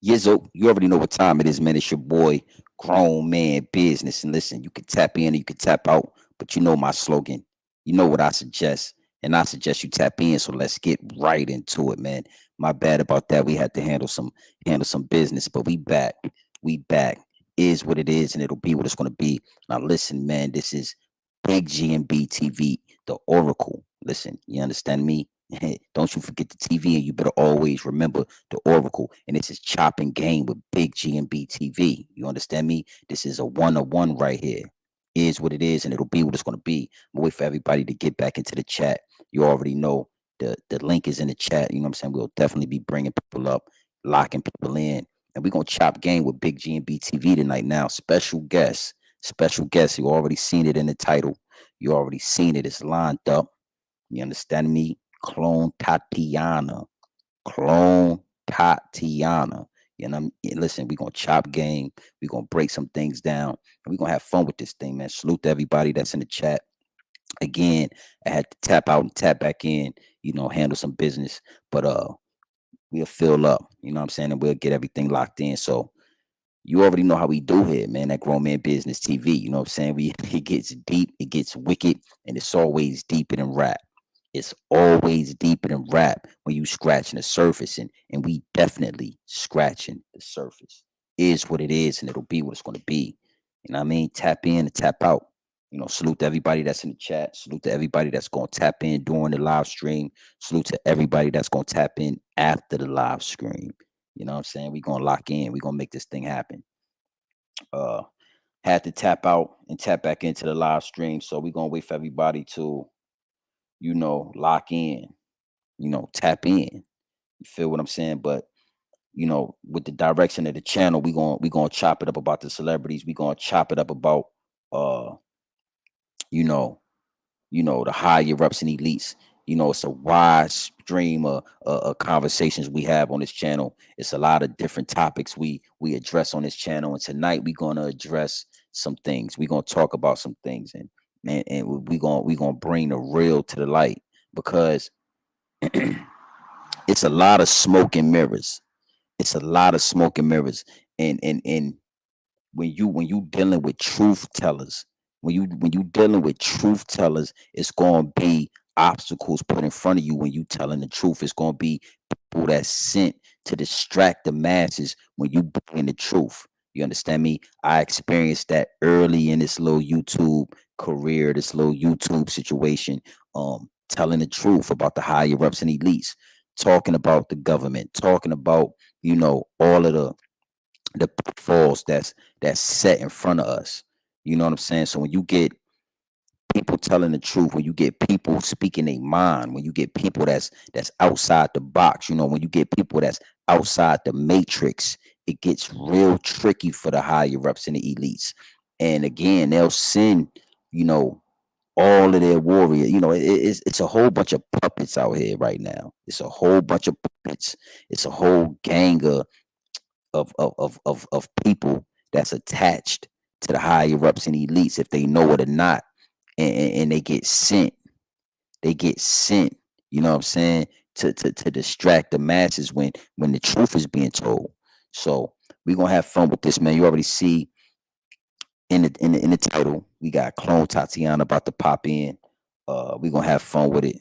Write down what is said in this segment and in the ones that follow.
Yizzo, you already know what time it is, man. It's your boy, Grown Man Business. And listen, you can tap in or you can tap out, but you know my slogan. You know what I suggest. And I suggest you tap in. So let's get right into it, man. My bad about that. We had to handle some business, but we back. We back. Is what it is, and it'll be what it's gonna be. Now listen, man, this is Big Gmbtv, the Oracle. Listen, you understand me? Don't you forget the TV, and you better always remember the Oracle. And this is chopping game with Big Gmbtv. You understand me? This is a one-on-one right here. Is what it is, and it'll be what it's gonna be. I'm gonna wait for everybody to get back into the chat. You already know the link is in the chat. You know what I'm saying? We'll definitely be bringing people up, locking people in, and we're gonna chop game with Big Gmbtv tonight. Now, special guest. You already seen it in the title. You already seen it. It's lined up. You understand me? Clone Tatiana. Clone Tatiana. You know, listen, we're gonna chop game. We're gonna break some things down, and we're gonna have fun with this thing, man. Salute to everybody that's in the chat. Again, I had to tap out and tap back in, handle some business. But we'll fill up, you know what I'm saying, and we'll get everything locked in. So you already know how we do here, man. That Grown Man Business TV. You know what I'm saying? It gets deep, it gets wicked, and it's always deeper than rap. It's always deeper than rap when you scratching the surface, and we definitely scratching the surface. Is what it is, and it'll be what it's gonna be. You know what I mean? Tap in and tap out. Salute to everybody that's in the chat. Salute to everybody that's gonna tap in during the live stream. Salute to everybody that's gonna tap in after the live stream. You know what I'm saying? We're gonna lock in. We're gonna make this thing happen. Uh had to tap out and tap back into the live stream. So we're gonna wait for everybody to, lock in, tap in. You feel what I'm saying? But with the direction of the channel, we gonna chop it up about the celebrities. We gonna chop it up about uh, you know, the higher ups and elites. It's a wide stream of conversations we have on this channel. It's a lot of different topics we address on this channel, and tonight we're gonna address some things. We're gonna talk about some things, and we gonna bring the real to the light because it's a lot of smoke and mirrors. It's a lot of smoke and mirrors, and when you dealing with truth tellers, when you dealing with truth tellers, it's gonna be obstacles put in front of you when you telling the truth. It's gonna be people that's sent to distract the masses when you bring the truth. You understand me? I experienced that early in this little YouTube career, this little YouTube situation, telling the truth about the higher ups and elites, talking about the government, talking about, all of the pitfalls that's set in front of us. You know what I'm saying? So when you get people telling the truth, when you get people speaking their mind, when you get people that's outside the box, when you get people that's outside the matrix, it gets real tricky for the higher ups and the elites. And again, they'll send, you know, all of their warriors. It's a whole bunch of puppets out here right now. It's a whole bunch of puppets. It's a whole gang of people that's attached to the higher ups and elites, if they know it or not, and they get sent. They get sent. You know what I'm saying? To distract the masses when the truth is being told. So we're gonna have fun with this, man. You already see in the title, we got Clone Tatiana about to pop in. We're gonna have fun with it.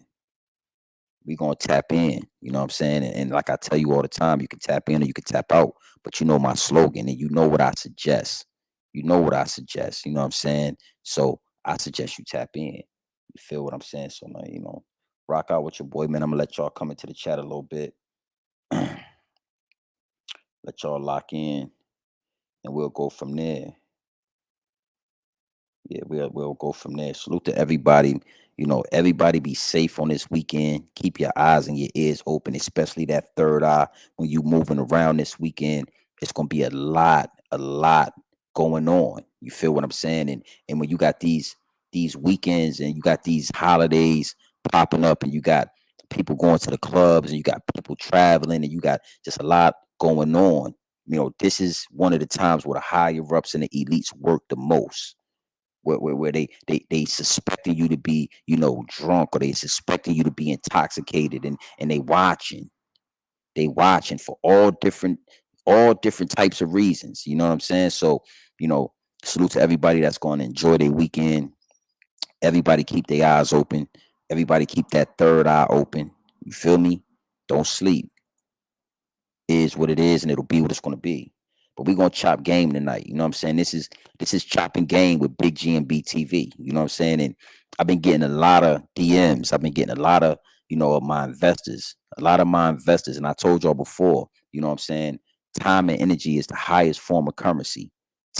We're gonna tap in, you know what I'm saying? And like I tell you all the time, you can tap in or you can tap out, but you know my slogan and you know what I suggest. You know what I suggest, you know what I'm saying? So I suggest you tap in. You feel what I'm saying? So man, rock out with your boy, man. I'm gonna let y'all come into the chat a little bit. Let y'all lock in and we'll go from there. Yeah, we'll go from there. Salute to everybody. Everybody be safe on this weekend. Keep your eyes and your ears open, especially that third eye when you moving around this weekend. It's gonna be a lot going on. You feel what I'm saying? And when you got these weekends and you got these holidays popping up and you got people going to the clubs and you got people traveling and you got just a lot going on. This is one of the times where the higher ups and the elites work the most, where they suspecting you to be, drunk, or they suspecting you to be intoxicated, and they watching for all different all different types of reasons. You know what I'm saying? So, you know, salute to everybody that's going to enjoy their weekend. Everybody keep their eyes open. Everybody keep that third eye open. You feel me? Don't sleep. Is what it is, and it'll be what it's gonna be. But we're gonna chop game tonight. You know what I'm saying? This is chopping game with Big Gmbtv. You know what I'm saying? And I've been getting a lot of DMs. I've been getting a lot of, of my investors, and I told y'all before, you know what I'm saying? Time and energy is the highest form of currency.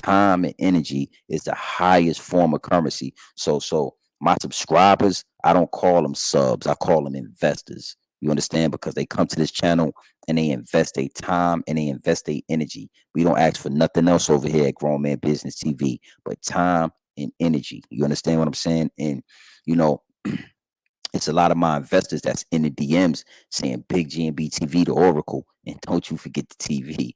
Time and energy is the highest form of currency. So my subscribers, I don't call them subs, I call them investors. You understand? Because they come to this channel and they invest their time and they invest their energy. We don't ask for nothing else over here at Grown Man Business TV but time and energy. You understand what I'm saying? And you know, it's a lot of my investors that's in the DMs saying Big Gmbtv, the Oracle, and don't you forget the TV.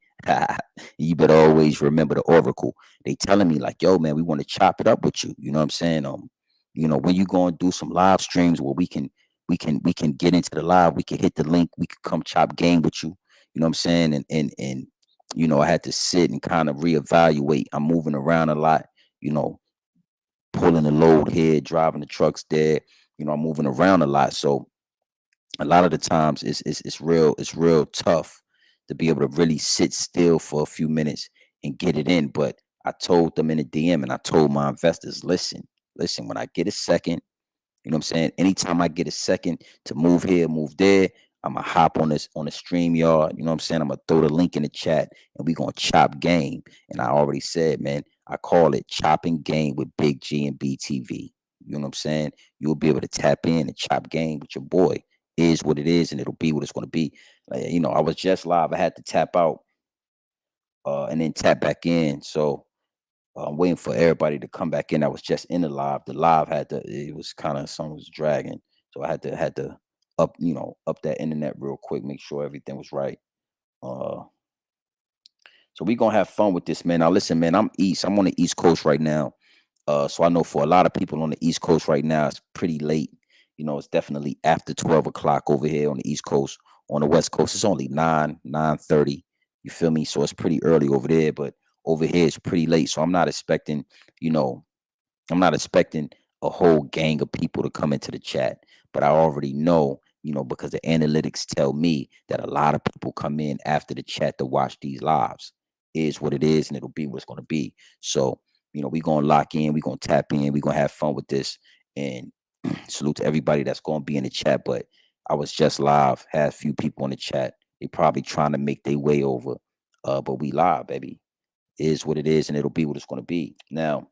You better always remember the Oracle. They telling me like, yo, man, we want to chop it up with you. You know what I'm saying? When you go and do some live streams where we can get into the live, we can hit the link, we could come chop game with you. You know what I'm saying? And I had to sit and kind of reevaluate. I'm moving around a lot, you know, pulling the load here, driving the trucks there. I'm moving around a lot. So a lot of the times it's real tough to be able to really sit still for a few minutes and get it in. But I told them in the DM and I told my investors, listen, when I get a second, you know what I'm saying? Anytime I get a second to move here, move there, I'ma hop on the stream yard. You know what I'm saying? I'm gonna throw the link in the chat and we gonna chop game. And I already said, man, I call it chopping game with Big Gmbtv. You know what I'm saying? You'll be able to tap in and chop game with your boy. Is what it is, and it'll be what it's gonna be. Like, I was just live. I had to tap out and then tap back in. So I'm waiting for everybody to come back in. I was just in the live. The live it was kind of something was dragging. So I had to up that internet real quick, make sure everything was right. Uh so we gonna have fun with this, man. Now listen, man, I'm on the East Coast right now. So I know for a lot of people on the East Coast right now, it's pretty late. It's definitely after 12 o'clock over here on the East Coast. On the West Coast, it's only 9:30. You feel me? So it's pretty early over there, but over here it's pretty late. So you know, I'm not expecting a whole gang of people to come into the chat, but I already know, because the analytics tell me that a lot of people come in after the chat to watch these lives. Is what it is, and it'll be what it's going to be. So, we're going to lock in, we're going to tap in, we're going to have fun with this. And salute to everybody that's going to be in the chat. But I was just live, had a few people in the chat. They probably trying to make their way over. But we live, baby. Is what it is, and it'll be what it's going to be. Now,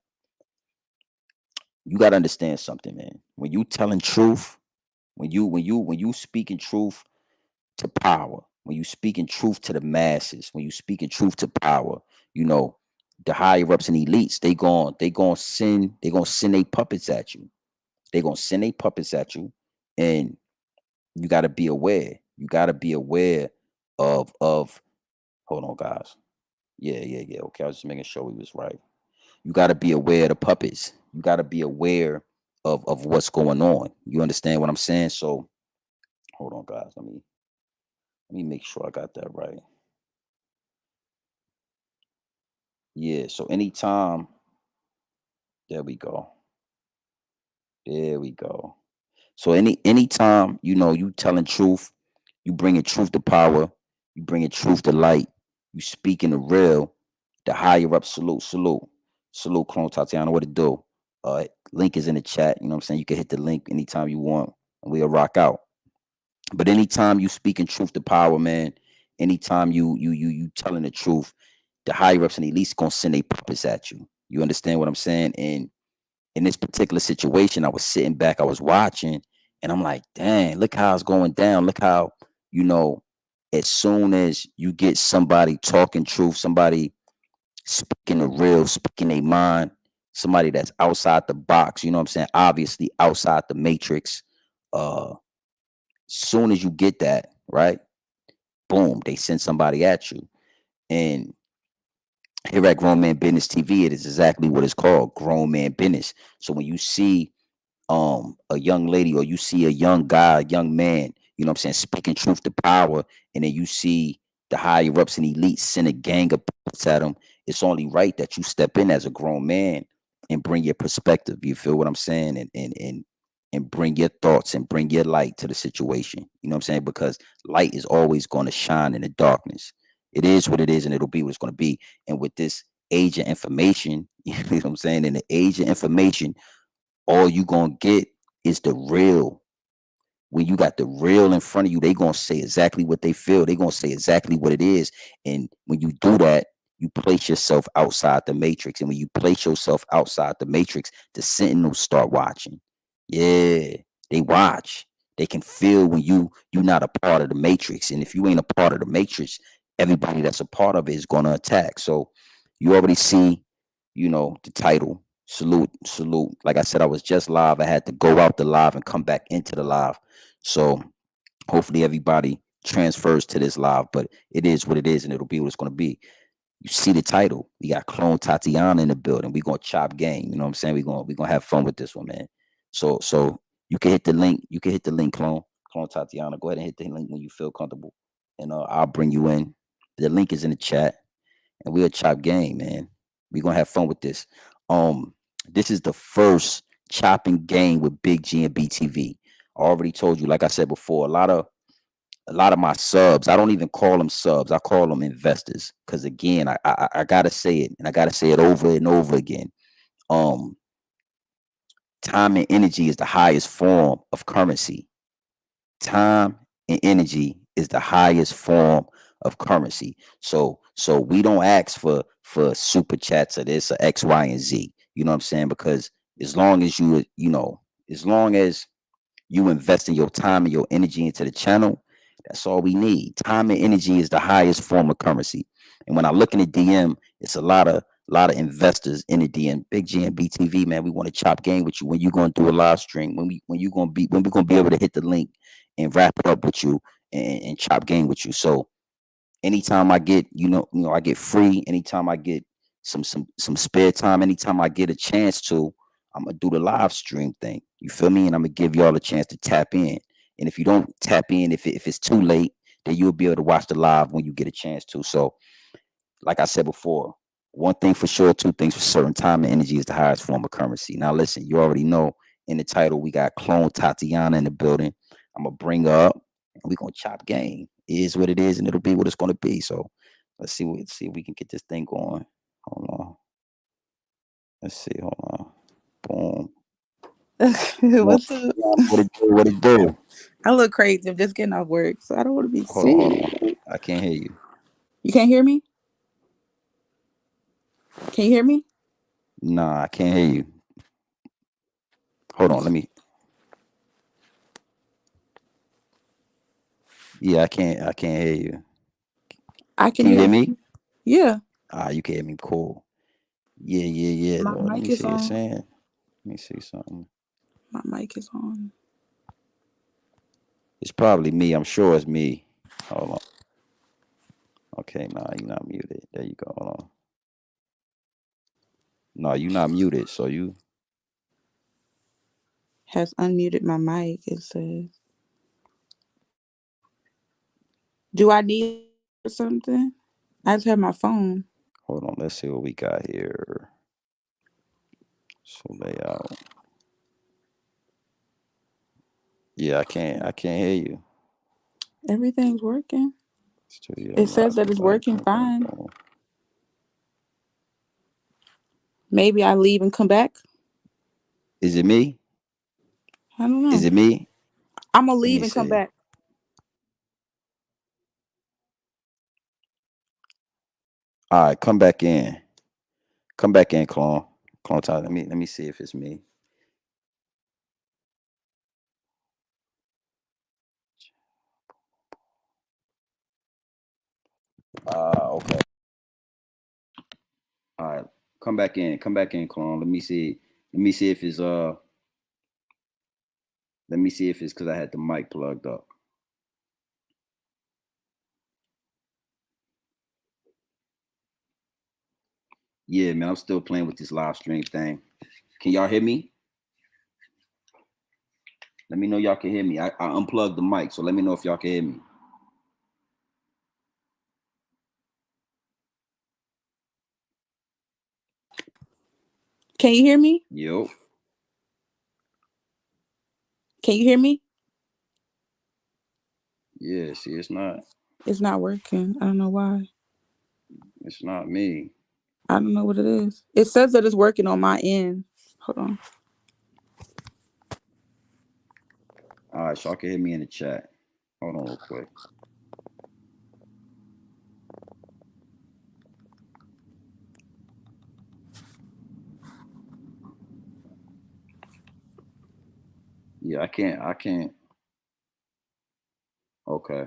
you got to understand something, man. When you telling truth, when you speaking truth to power, when you speaking truth to the masses, when you speaking truth to power, you know, the higher ups and elites, they gonna send their puppets at you. They gonna send their puppets at you, and you got to be aware. You got to be aware of. Hold on, guys. Yeah. Okay, I was just making sure we was right. You got to be aware of the puppets. You got to be aware of what's going on. You understand what I'm saying? So hold on, guys. Let me make sure I got that right. Yeah. So anytime, there we go. There we go. So anytime you telling truth, you bringing truth to power, you bringing truth to light, you speaking the real, the higher up salute, Clone Tatiana, what it do? Link is in the chat. You know what I'm saying? You can hit the link anytime you want, and we'll rock out. But anytime you speaking truth to power, man, anytime you telling the truth, the higher ups and elites gonna send their puppets at you. You understand what I'm saying? And in this particular situation, I was sitting back, I was watching, and I'm like, dang, look how it's going down. Look how, you know, as soon as you get somebody talking truth, somebody speaking the real, speaking their mind, somebody that's outside the box, you know what I'm saying? Obviously outside the matrix. Soon as you get that, right? Boom, they send somebody at you. And here at Grown Man Business TV, it is exactly what it's called, Grown Man Business. So when you see a young lady or you see a young guy, a young man, you know what I'm saying, speaking truth to power, and then you see the higher ups and elites send a gang of puppets at them, it's only right that you step in as a grown man and bring your perspective. You feel what I'm saying? And bring your thoughts and bring your light to the situation. You know what I'm saying? Because light is always going to shine in the darkness. It is what it is, and it'll be what it's going to be. And with this age of information, you know what I'm saying? In the age of information, all you gonna get is the real. When you got the real in front of you, they gonna say exactly what they feel. They gonna say exactly what it is. And when you do that, you place yourself outside the matrix. And when you place yourself outside the matrix, the sentinels start watching. Yeah, they watch. They can feel when you're not a part of the matrix. And if you ain't a part of the matrix, everybody that's a part of it is gonna attack. So you already see, the title. Salute, salute. Like I said, I was just live. I had to go out the live and come back into the live. So hopefully everybody transfers to this live, but it is what it is, and it'll be what it's going to be. You see the title. We got Clone Tatiana in the building. We're gonna chop game. You know what I'm saying? We're gonna have fun with this one, man. So you can hit the link. You can hit the link, Clone Tatiana. Go ahead and hit the link when you feel comfortable. And I'll bring you in. The link is in the chat. And we'll chop game, man. We're gonna have fun with this. This is the first chopping game with Big G and BTV. I already told you, like I said before, a lot of my subs, I don't even call them subs, I call them investors. Because again, I gotta say it, and I gotta say it over and over again. Um, Time and energy is the highest form of currency. Time and energy is the highest form of currency. So we don't ask for super chats or this or X, Y, and Z. You know what I'm saying? Because as long as as long as you investing your time and your energy into the channel, that's all we need. Time and energy is the highest form of currency. And when I look in the DM, it's a lot of investors in the DM. Big G and BTV, man, we want to chop game with you. When you gonna do a live stream? When we gonna be able to hit the link and wrap it up with you and chop game with you? So anytime I get, I get free, anytime I get some spare time, anytime I get a chance to, I'm gonna do the live stream thing. You feel me? And I'm gonna give y'all a chance to tap in. And if you don't tap in, if it's too late, then you'll be able to watch the live when you get a chance to. So, like I said before, one thing for sure, two things for certain: time and energy is the highest form of currency. Now, listen, you already know in the title we got Clone Tatiana in the building. I'm gonna bring her up, and we're gonna chop game. It is what it is, and it'll be what it's gonna be. So, let's see if we can get this thing going. Hold on. Let's see. Hold on. Boom. What What's up? it do? What it do? I look crazy. I'm just getting off work, so I don't want to be Hold on. Hold seen. on. I can't hear you. You can't hear me? Can you hear me? Nah, I can't hear you. Hold on. Let me. Yeah, I can't. I can't hear you. I can Can you hear hear you. me? Yeah, You can hear me. Cool. Yeah, yeah, yeah. my Lord, let mic me is see it on. saying. Let me see something. My mic is on. It's probably me. I'm sure it's me. Hold on. Okay, nah, you're not muted. There you go. Hold on. No, you're not muted. So you. Has unmuted my mic. It says, "Do I need something?" I just have my phone. Hold on. Let's see what we got here. So layout. Yeah, I can't. I can't hear you. Everything's working. Studio It live. says that it's Boom, working boom, boom, fine. boom. Maybe I leave and come back. Is it me? I don't Is know. it me? I'm gonna Let leave me and come see. back. All right, come back in. Come back in, clone. Clone time. Let me see if it's me. Okay. All right. Come back in. Come back in, clone. Let me see. Let me see if it's Let me see if it's because I had the mic plugged up. Yeah, man. I'm still playing with this live stream thing. Can y'all hear me? Let me know y'all can hear me. I unplugged the mic, so let me know if y'all can hear me. Can you hear me? Yo. Can you hear me? Yeah, see, It's not working. I don't know why. it's not me. I don't know what it is. It says that it's working on my end. Hold on. All right, so y'all can hit me in the chat. Hold on real quick. Yeah, I can't. Okay.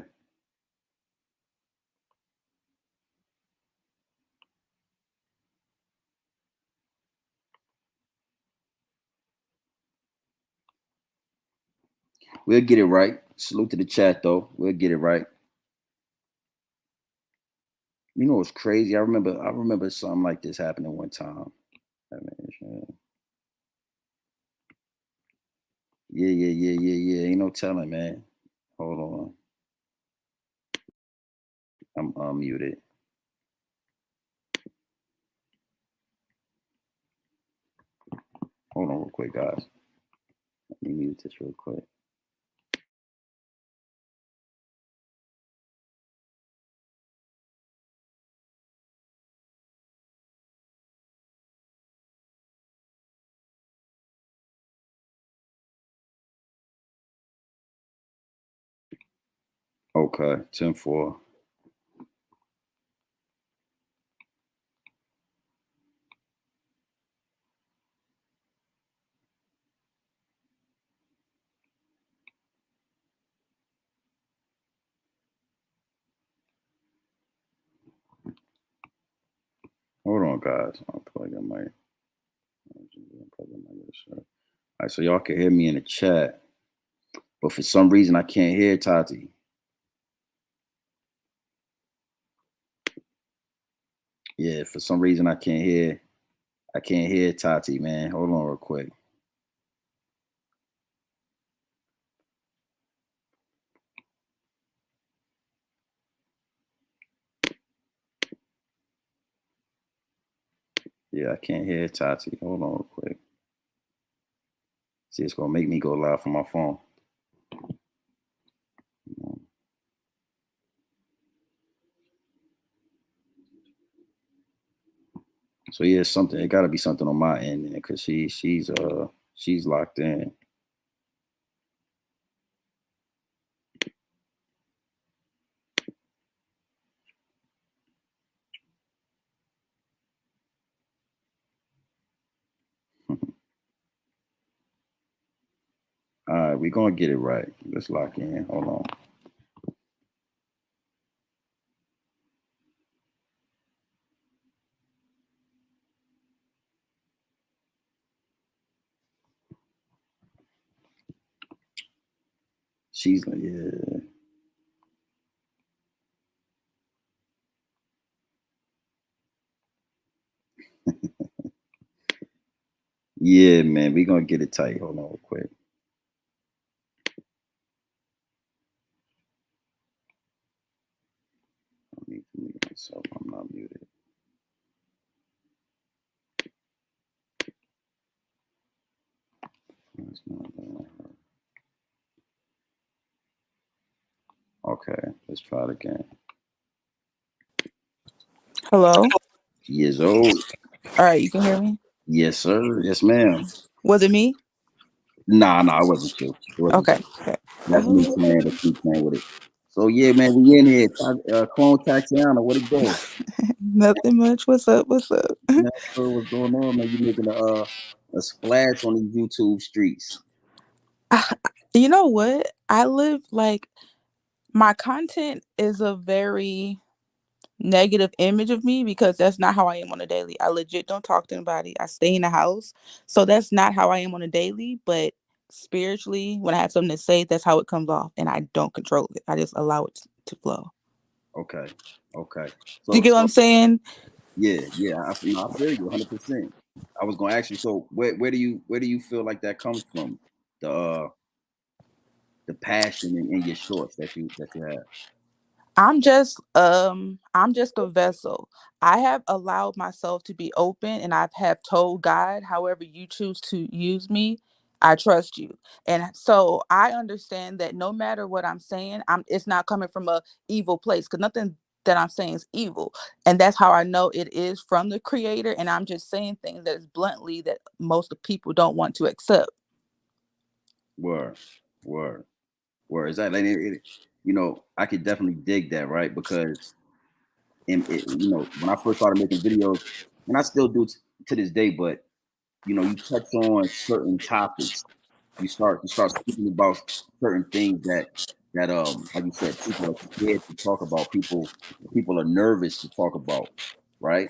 We'll get it right. Salute to the chat though. We'll get it right. You know what's crazy? I remember something like this happening one time. I mean, yeah. Ain't no telling, man. Hold on. I'm unmuted. Hold on real quick, guys. Let me mute this real quick. Okay, 10-4. Hold on, guys. I'll plug in my. All right, so y'all can hear me in the chat, but for some reason I can't hear Tati. Yeah, for some reason I can't hear. I can't hear Tati, man. Hold on real quick. Yeah, I can't hear Tati. Hold on real quick. See, it's gonna make me go live from my phone. So yeah, something. It got to be something on my end, because she's locked in. All right, we're gonna get it right. Let's lock in. Hold on. She's like, yeah. Yeah, man, we're gonna get it tight. Hold on real quick. I need to mute myself. I'm not muted. That's not okay, let's try it again. Hello. Years old. All right, you can hear me. Yes, sir. Yes, ma'am. Was it me? Nah, it wasn't you. It wasn't Okay. you. Okay. That's me Oh, playing. That's me playing with it. So yeah, man, we in here. Clone Tatiana, what it do? nothing much. What's up? What's up? Man, sir, what's going on, man? You making a splash on these YouTube streets. You know what? I live like my content is a very negative image of me because that's not how I am on a daily. I legit don't talk to anybody. I stay in the house. So that's not how I am on a daily, but spiritually, when I have something to say, that's how it comes off and I don't control it. I just allow it to flow. Okay. Okay. Do you So get what I'm saying? yeah. I feel you 100%. I was gonna ask you. So where do you feel like that comes from? The uh the passion in your shorts that you have. I'm just a vessel. I have allowed myself to be open and I have told God, however you choose to use me, I trust you. And so I understand that no matter what I'm saying, it's not coming from a evil place cuz nothing that I'm saying is evil. And that's how I know it is from the creator and I'm just saying things that is bluntly that most of people don't want to accept. Word, word, word. Exactly. And I could definitely dig that, right? Because when I first started making videos, and I still do to this day, but you touch on certain topics. You start speaking about certain things that like you said, people are scared to talk about. People are nervous to talk about, right?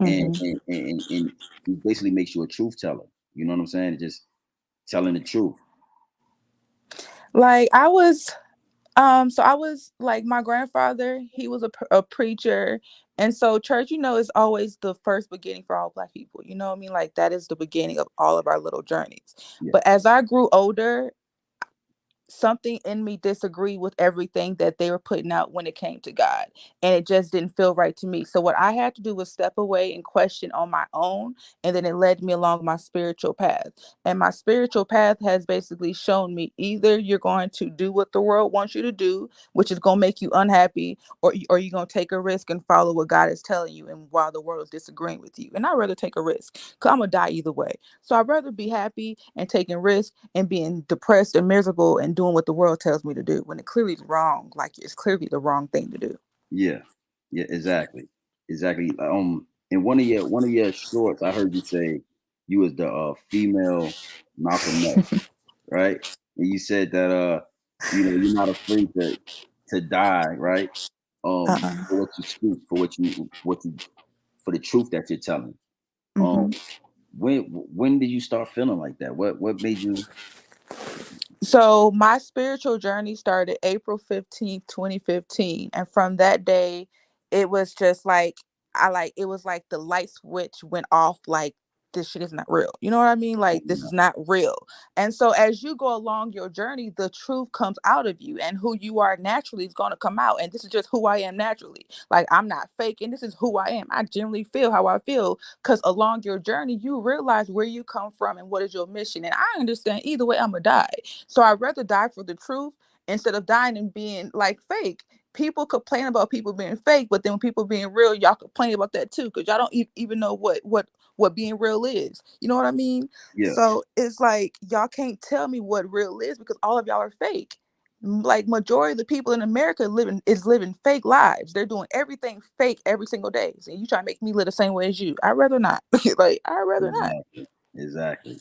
And Mhm. and and, and it basically makes you a truth teller. You know what I'm saying? Just telling the truth. Like I was like my grandfather, he was a preacher. And so church, is always the first beginning for all black people. You know what I mean? Like that is the beginning of all of our little journeys. Yeah, But as I grew older, something in me disagreed with everything that they were putting out when it came to God. And it just didn't feel right to me. So what I had to do was step away and question on my own. And then it led me along my spiritual path. And my spiritual path has basically shown me either you're going to do what the world wants you to do, which is going to make you unhappy, or you're going to take a risk and follow what God is telling you. And while the world is disagreeing with you. And I'd rather take a risk because I'm going to die either way. So I'd rather be happy and taking risks and being depressed and miserable and doing what the world tells me to do when it clearly is wrong. Like it's clearly the wrong thing to do. yeah, yeah. Exactly, exactly. In one of your shorts, I heard you say you was the female Malcolm X, right? And you said that you're not afraid to die, right? Uh-uh. For what you speak, for for the truth that you're telling. Um, hmm when did you start feeling like that? What made you? So my spiritual journey started April 15th, 2015. And from that day, it was just like it was like the light switch went off like this shit is not real. You know what I mean? Like this is not real. And so as you go along your journey, the truth comes out of you and who you are naturally is gonna come out. And this is just who I am naturally. Like I'm not fake and this is who I am. I generally feel how I feel because along your journey, you realize where you come from and what is your mission. And I understand either way, I'm gonna die. So I'd rather die for the truth instead of dying and being like fake. People complain about people being fake, but then when people being real, y'all complain about that too, because y'all don't even know what being real is. You know what I mean? Yeah, So it's like y'all can't tell me what real is because all of y'all are fake. Like majority of the people in America living fake lives. They're doing everything fake every single day. So you try to make me live the same way as you. I'd rather not. Like I'd rather not. exactly, exactly,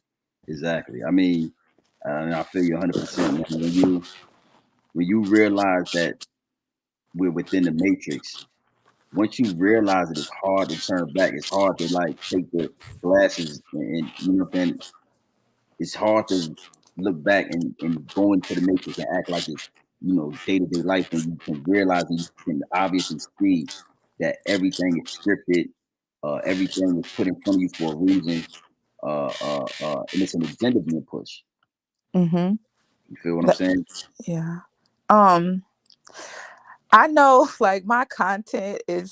exactly. I mean, and I feel you 100%, man. When you realize that we're within the matrix, once you realize it, it's hard to turn back. It's hard to like take the glasses and you know what I'm saying. It's hard to look back and go into the matrix and act like it's day to day life when you can realize and you can obviously see that everything is scripted, everything is put in front of you for a reason, and it's an agenda being pushed. Mm-hmm. You feel what I'm saying? Yeah. Um, I know like my content is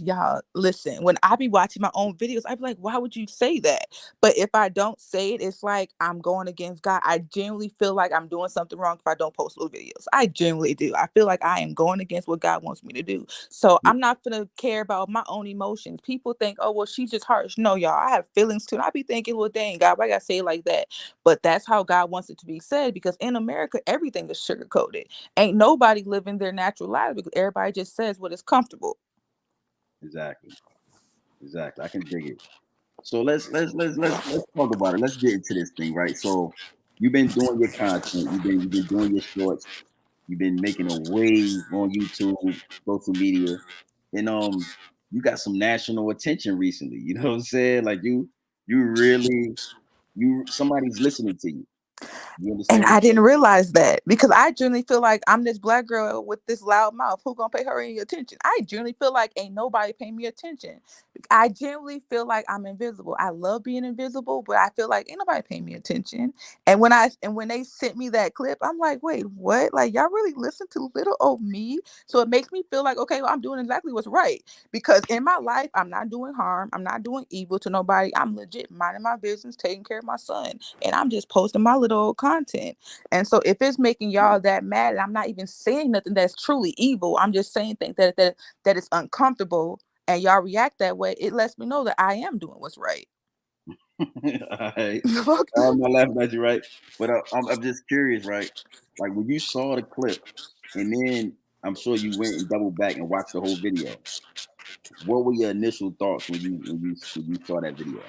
y'all listen, when I be watching my own videos, I be like, why would you say that? But if I don't say it, it's like I'm going against God. I genuinely feel like I'm doing something wrong if I don't post those videos. I genuinely do. I feel like I am going against what God wants me to do. So Yeah, I'm not gonna care about my own emotions. People think, oh well, she's just harsh. No, y'all, I have feelings too. And I be thinking, well, dang, God, why I gotta say it like that? But that's how God wants it to be said because in America, everything is sugar coated. Ain't nobody living their natural lives because everybody just says what is comfortable. exactly, exactly. I can dig it. So let's talk about it. Let's get into this thing, right? So you've been doing your content, you've been doing your shorts, you've been making a wave on YouTube, social media, and you got some national attention recently. You know what I'm saying? Like you really, somebody's listening to you. You And understand? I didn't realize that because I generally feel like I'm this black girl with this loud mouth. Who gonna pay her any attention? I generally feel like ain't nobody paying me attention. I generally feel like I'm invisible. I love being invisible, but I feel like ain't nobody paying me attention. And when they sent me that clip, I'm like, wait, what? Like y'all really listen to little old me? So it makes me feel like, okay, well, I'm doing exactly what's right. Because in my life, I'm not doing harm. I'm not doing evil to nobody. I'm legit minding my business, taking care of my son, and I'm just posting my little old content. And so if it's making y'all that mad, and I'm not even saying nothing that's truly evil, I'm just saying things that is uncomfortable, and y'all react that way, it lets me know that I am doing what's right. All right. I'm not laughing at you, right? But I'm just curious, right? Like when you saw the clip, and then I'm sure you went and doubled back and watched the whole video. What were your initial thoughts when you saw that video?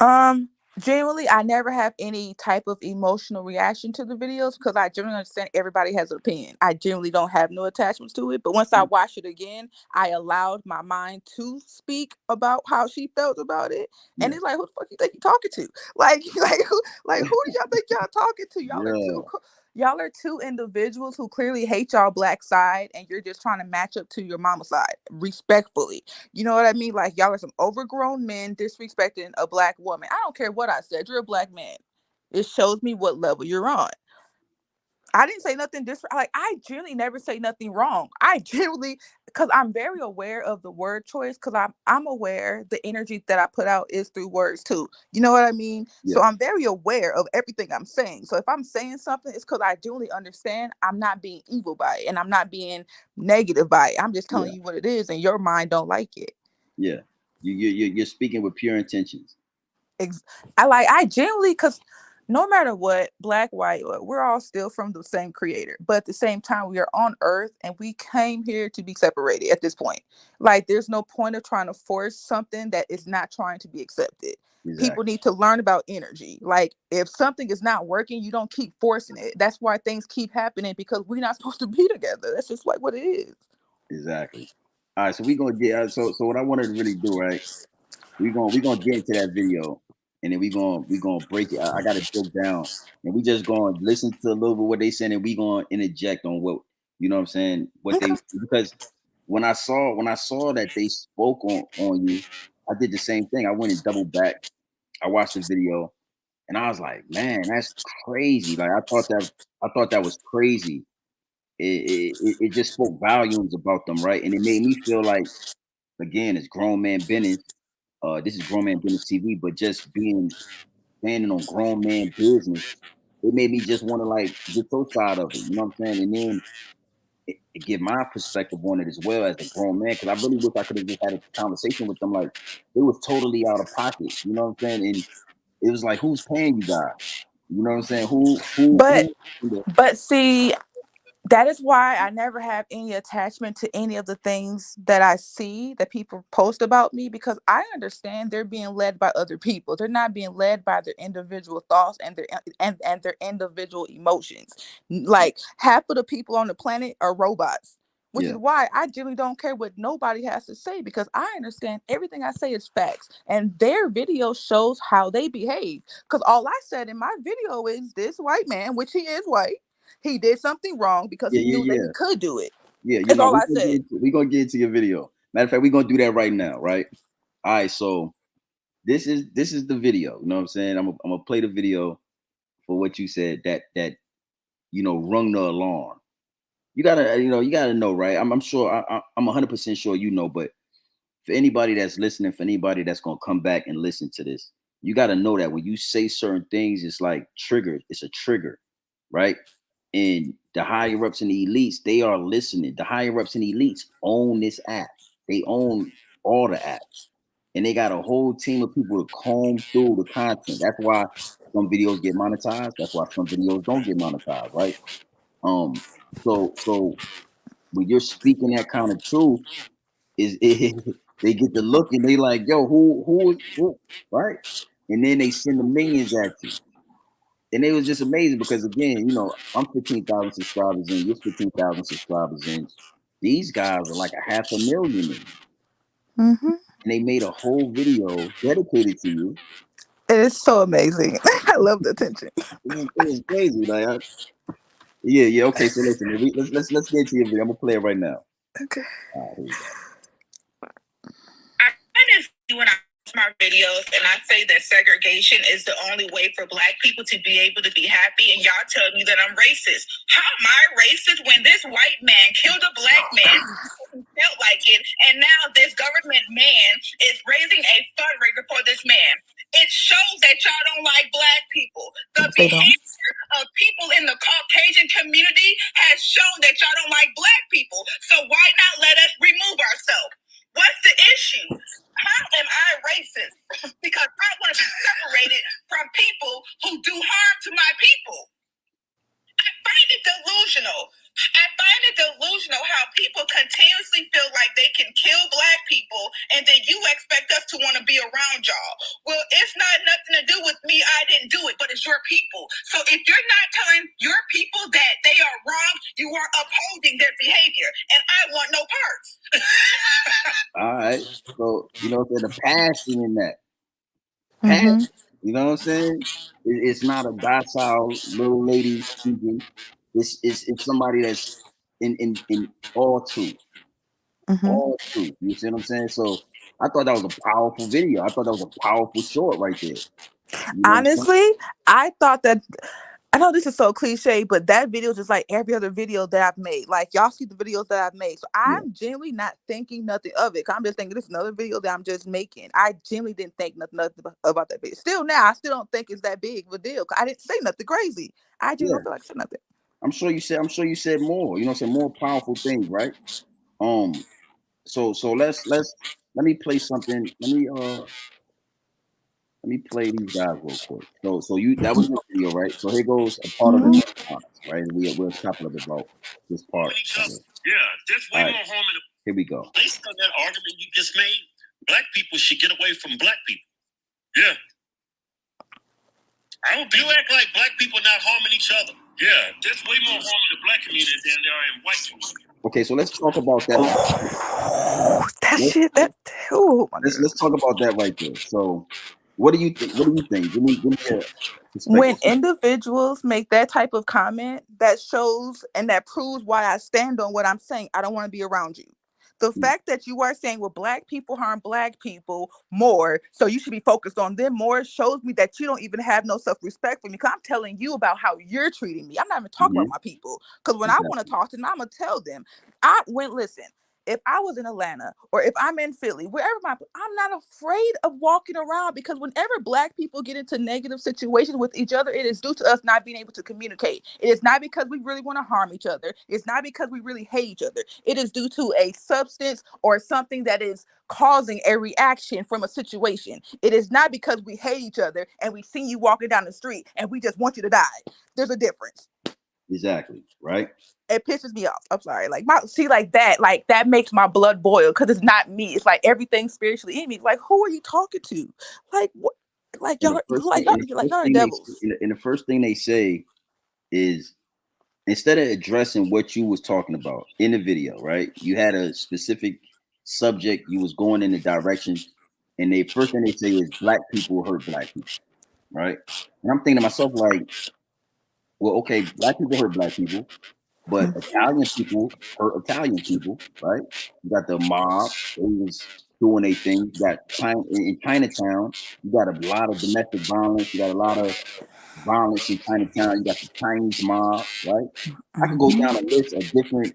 Um, Generally, I never have any type of emotional reaction to the videos because I generally understand everybody has an opinion. I generally don't have no attachments to it. But once I Mm, watched it again, I allowed my mind to speak about how she felt about it. And yeah, it's like, who the fuck you think you talking to? Like who do y'all think y'all talking to? yeah, Y'all are two individuals who clearly hate y'all black side, and you're just trying to match up to your mama side respectfully. You know what I mean? Like y'all are some overgrown men disrespecting a black woman. I don't care what I said. You're a black man. It shows me what level you're on. I didn't say nothing like I generally never say nothing wrong. I generally because I'm very aware of the word choice because I'm aware the energy that I put out is through words too. You know what I mean? yeah, So I'm very aware of everything I'm saying. So if I'm saying something, it's because I genuinely understand I'm not being evil by it and I'm not being negative by it. I'm just telling yeah, you what it is, and your mind don't like it. yeah. You're speaking with pure intentions. Ex- I genuinely because no matter what, black, white, we're all still from the same creator. But at the same time, we are on earth and we came here to be separated at this point. Like there's no point of trying to force something that is not trying to be accepted. People Exactly, need to learn about energy. Like if something is not working, you don't keep forcing it. That's why things keep happening because we're not supposed to be together. That's just like what it is. exactly. All right, so we gonna get so what I wanted to really do, right? We gonna get into that video, and then we gonna break it. I got it broke down, and we just gonna listen to a little bit what they saying, and we gonna interject on what you know what I'm saying. What they Okay. because when I saw that they spoke on you, I did the same thing. I went and doubled back. I watched the video, and I was like, man, that's crazy. Like I thought that was crazy. It just spoke volumes about them, right? And it made me feel like again, it's grown man business. This is grown man business TV, but just being standing on grown man business, it made me just want to like get your side of it. You know what I'm saying? And then it get my perspective on it as well as a grown man, because I really wish I could have just had a conversation with them. Like it was totally out of pocket. You know what I'm saying? And it was like, who's paying you guys? You know what I'm saying? But Who? but see, that is why I never have any attachment to any of the things that I see that people post about me because I understand they're being led by other people. They're not being led by their individual thoughts and their individual emotions. Like half of the people on the planet are robots. Which is Yeah, why I generally don't care what nobody has to say because I understand everything I say is facts. And their video shows how they behave. Because all I said in my video is this white man, which he is white, he did something wrong because yeah, he knew yeah, that yeah. he could do it. Yeah, you That's know, all we I gonna get said. into your video. Matter of fact, we're gonna do that right now, right? All right, so this is the video. You know what I'm saying? I'm gonna play the video for what you said that rung the alarm. You gotta know, right? I'm sure I'm 100% sure you know, but for anybody that's listening, for anybody that's gonna come back and listen to this, you gotta know that when you say certain things, it's like triggered. It's a trigger, right? And the higher ups and the elites, they are listening. The higher ups and elites own this app. They own all the apps, and they got a whole team of people to comb through the content. That's why some videos get monetized. That's why some videos don't get monetized, right? Um, so when you're speaking that kind of truth, is it, they get the look and they like, yo, who, right? And then they send the millions at you. And it was just amazing because again, I'm 15,000 subscribers in, you're 15,000 subscribers in. These guys are like a half a million in, Mm-hmm. and they made a whole video dedicated to you. It is so amazing. I love the attention. It was crazy. Like, yeah. Okay, so listen, let's get to your video. I'm gonna play it right now. Okay. All right, here we go. I see when I watch my videos and I say that segregation is the only way for Black people to be able to be happy, and y'all tell me that I'm racist. How am I racist when this white man killed a Black man who felt like it, and now this government man is raising a fundraiser for this man? It shows that y'all don't like Black people. The behavior of people in the Caucasian community has shown that y'all don't like Black people. So why not let us remove ourselves? What's the issue? How am I racist? Because I want to be separated from people who do harm to my people. I find it delusional. I find it delusional how people continuously feel like they can kill Black people and then you expect us to want to be around y'all. Well, it's not nothing to do with me. I didn't do it, but it's your people. So if you're not telling your people that they are wrong, you are upholding their behavior. And I want no parts. All right. So the passion in that. Passion. You know what I'm saying? It's not a docile little lady speaking. It's somebody that's in all truth. All truth. You see what I'm saying? So I thought that was a powerful video. I thought that was a powerful short right there. You know what I'm saying? Honestly, I thought that I know this is so cliche, but that video is just like every other video that I've made. Like y'all see the videos that I've made. So I'm genuinely not thinking nothing of it. I'm just thinking this is another video that I'm just making. I genuinely didn't think nothing about that video. Still now, I still don't think it's that big of a deal. I didn't say nothing crazy. I just don't feel like saying nothing. I'm sure you said more. You know, some more powerful things, right? So let me play something. Let me play these guys real quick. So that was your video, right? So here goes a part of the response, right? We'll talk a little bit about this part. Yeah, there's way more harm in the. Here we go. Based on that argument you just made, Black people should get away from Black people. Yeah. You act like Black people not harming each other. Yeah, there's way more harm in the Black community than there are in white community. Okay, so let's talk about that. Let's talk about that right there. So, what do you think? What do you think? Give me a perspective. When individuals make that type of comment, that shows and that proves why I stand on what I'm saying. I don't want to be around you. The fact that you are saying, well, Black people harm Black people more, so you should be focused on them more, shows me that you don't even have no self-respect for me. Because I'm telling you about how you're treating me. I'm not even talking about my people. Because when I want to talk to them, I'm going to tell them. Listen, if I was in Atlanta or if I'm in Philly, wherever I'm not afraid of walking around, because whenever Black people get into negative situations with each other, it is due to us not being able to communicate. It is not because we really want to harm each other. It's not because we really hate each other. It is due to a substance or something that is causing a reaction from a situation. It is not because we hate each other and we see you walking down the street and we just want you to die. There's a difference. Exactly, right? It pisses me off. I'm sorry. Like that makes my blood boil because it's not me. It's like everything spiritually in me. Like, who are you talking to? Like what? Like y'all are devils. And the first thing they say is, instead of addressing what you was talking about in the video, right? You had a specific subject, you was going in the direction, and the first thing they say is Black people hurt Black people, right? And I'm thinking to myself, like, well, okay, Black people hurt Black people, but Italian people hurt Italian people, right? You got the mob, they was doing a thing. You got in Chinatown, you got a lot of domestic violence, you got a lot of violence in Chinatown, you got the Chinese mob, right? I could go down a list of different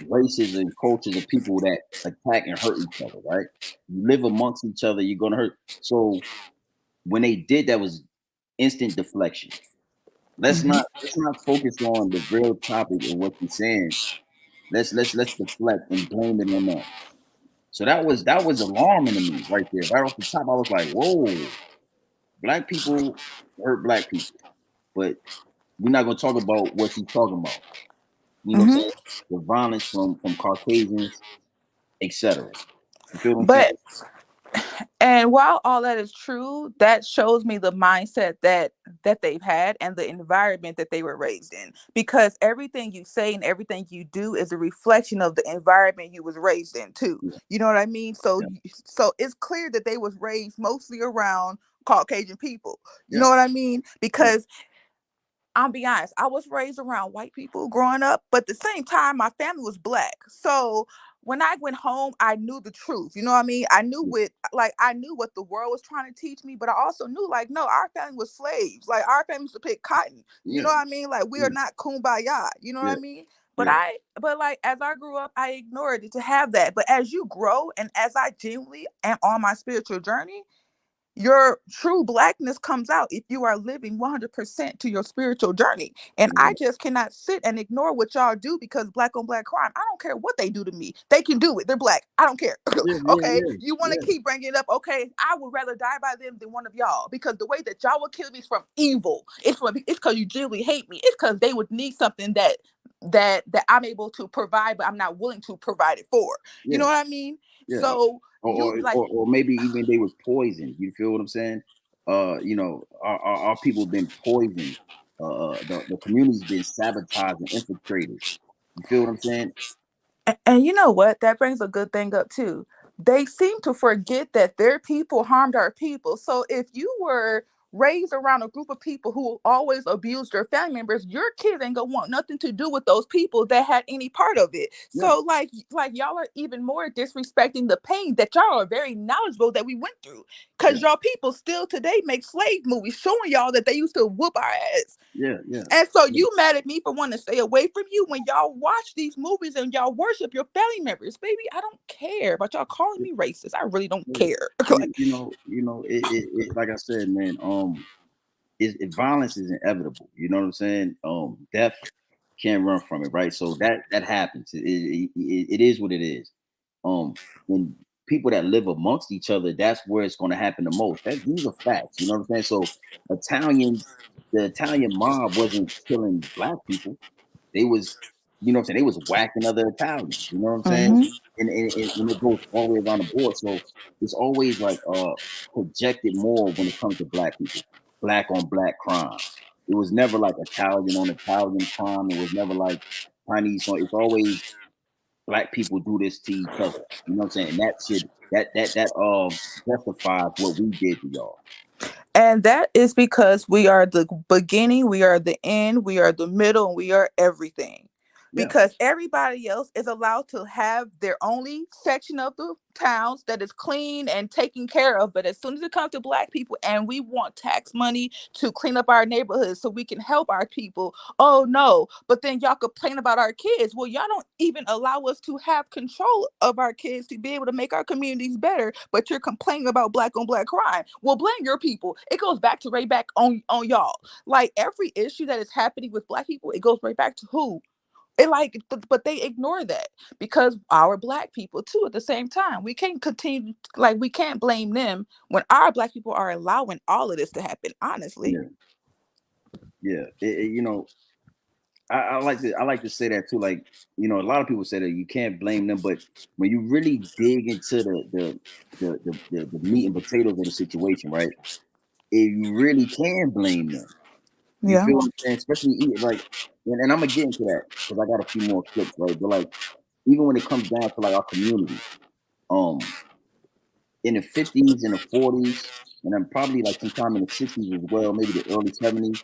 races and cultures of people that attack and hurt each other, right? You live amongst each other, you're gonna hurt. So when they did that, was instant deflection. Let's not focus on the real topic of what you're saying. Let's deflect and blame it on them. So that was alarming to me right there. Right off the top, I was like, whoa, Black people hurt Black people. But we're not gonna talk about what she's talking about. You know what I'm saying? The violence from Caucasians, etc. You feel what I'm saying? And while all that is true, that shows me the mindset that they've had and the environment that they were raised in. Because everything you say and everything you do is a reflection of the environment you was raised in too. You know what I mean? So it's clear that they was raised mostly around Caucasian people. You Yeah. know what I mean? Because I'll be honest, I was raised around white people growing up, but at the same time, my family was black. So when I went home, I knew the truth. You know what I mean? I knew I knew what the world was trying to teach me, but I also knew like, no, our family was slaves. Like our family used to pick cotton. You know what I mean? Like we are not kumbaya. You know what I mean? But but like as I grew up, I ignored it to have that. But as you grow and as I genuinely am on my spiritual journey, your true blackness comes out if you are living 100% to your spiritual journey. And I just cannot sit and ignore what y'all do because black on black crime. I don't care what they do to me. They can do it. They're black. I don't care. Okay. You want to keep bringing it up. Okay. I would rather die by them than one of y'all because the way that y'all would kill me is from evil. It's because you genuinely hate me. It's because they would need something that I'm able to provide, but I'm not willing to provide it for. You know what I mean? So or maybe even they was poisoned. You feel what I'm saying? You know, our people been poisoned. The community's been sabotaged and infiltrated. You feel what I'm saying? And you know what? That brings a good thing up too. They seem to forget that their people harmed our people. So if you were raised around a group of people who always abused their family members, your kids ain't gonna want nothing to do with those people that had any part of it. So like y'all are even more disrespecting the pain that y'all are very knowledgeable that we went through. Cause y'all people still today make slave movies showing y'all that they used to whoop our ass. And so you mad at me for wanting to stay away from you when y'all watch these movies and y'all worship your family members. Baby, I don't care about y'all calling me racist. I really don't care. Like I said, man, violence is inevitable. You know what I'm saying? Death can't run from it, right? So that happens. It is what it is. When people that live amongst each other, that's where it's going to happen the most. These are facts. You know what I'm saying? So the Italian mob wasn't killing black people. They was, you know what I'm saying? They was whacking other Italians. You know what I'm saying? And it goes all the way around the board. So it's always like projected more when it comes to black people, black on black crime. It was never like Italian on Italian crime. It was never like Chinese. So it's always black people do this to each other. You know what I'm saying? That shit that justifies what we did to y'all. And that is because we are the beginning, we are the end, we are the middle, and we are everything. Because everybody else is allowed to have their only section of the towns that is clean and taken care of. But as soon as it comes to black people and we want tax money to clean up our neighborhoods so we can help our people, oh no. But then y'all complain about our kids. Well, y'all don't even allow us to have control of our kids to be able to make our communities better. But you're complaining about black on black crime. Well, blame your people. It goes back to right back on y'all. Like every issue that is happening with black people, it goes right back to who? But they ignore that because our black people too at the same time. We can't continue, like we can't blame them when our black people are allowing all of this to happen, honestly. You know, I like to say that too. Like, you know, a lot of people say that you can't blame them, but when you really dig into the meat and potatoes of the situation, right? You really can blame them. You feel what I'm saying? Especially like, and I'm gonna get into that because I got a few more clips, right? But like, even when it comes down to like our community, in the 50s and the 40s, and then probably like sometime in the 60s as well, maybe the early 70s.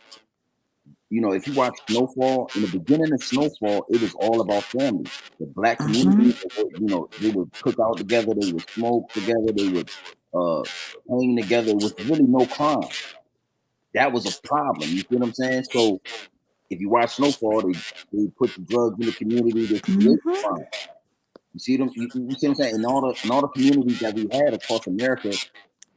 You know, if you watch Snowfall, in the beginning of Snowfall, it was all about family. The black community, you know, they would cook out together, they would smoke together, they would hang together. It was really no crime. That was a problem. You see what I'm saying? So if you watch Snowfall, they put the drugs in the community, they create crime. You see them, you see what I'm saying? In all the communities that we had across America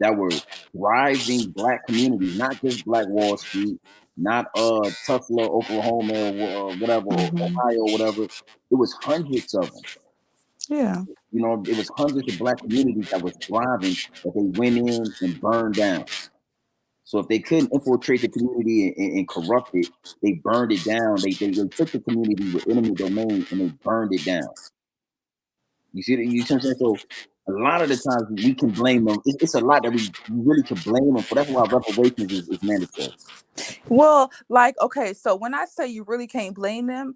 that were thriving black communities, not just Black Wall Street, not Tulsa, Oklahoma, or whatever, or Ohio, whatever. It was hundreds of them. You know, it was hundreds of black communities that was thriving that they went in and burned down. So if they couldn't infiltrate the community and corrupt it, they burned it down. They took the community with enemy domain and they burned it down. You see what I'm saying? So a lot of the times we can blame them. It's a lot that we really can blame them for. That's why reparations is mandatory. Well, like, okay, so when I say you really can't blame them,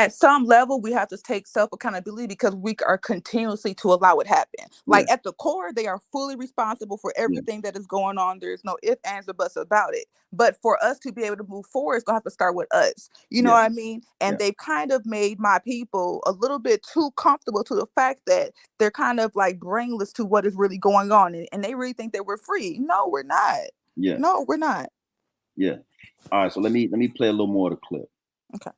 at some level we have to take self-accountability because we are continuously to allow it happen. Like at the core, they are fully responsible for everything that is going on. There's no ifs, ands, or buts about it. But for us to be able to move forward, it's gonna have to start with us. You know what I mean? And they've kind of made my people a little bit too comfortable to the fact that they're kind of like brainless to what is really going on, and they really think that we're free. No, we're not. No, we're not. All right, so let me play a little more of the clip. Okay.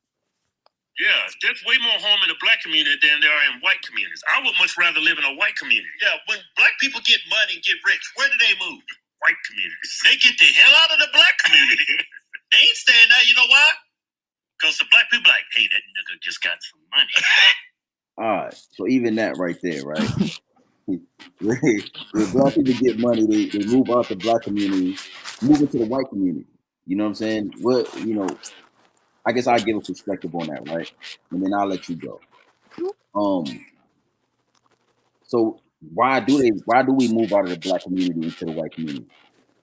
Yeah, there's way more harm in the black community than there are in white communities. I would much rather live in a white community. Yeah, when black people get money and get rich, where do they move? White communities. They get the hell out of the black community. They ain't staying there. You know why? Because the black people like, hey, that nigga just got some money. All right, so even that right there, right? When black people get money, they move out the black community, move into the white community. You know what I'm saying? What, you know, I guess I'll give a perspective on that, right? And then I'll let you go. So why do we move out of the black community into the white community?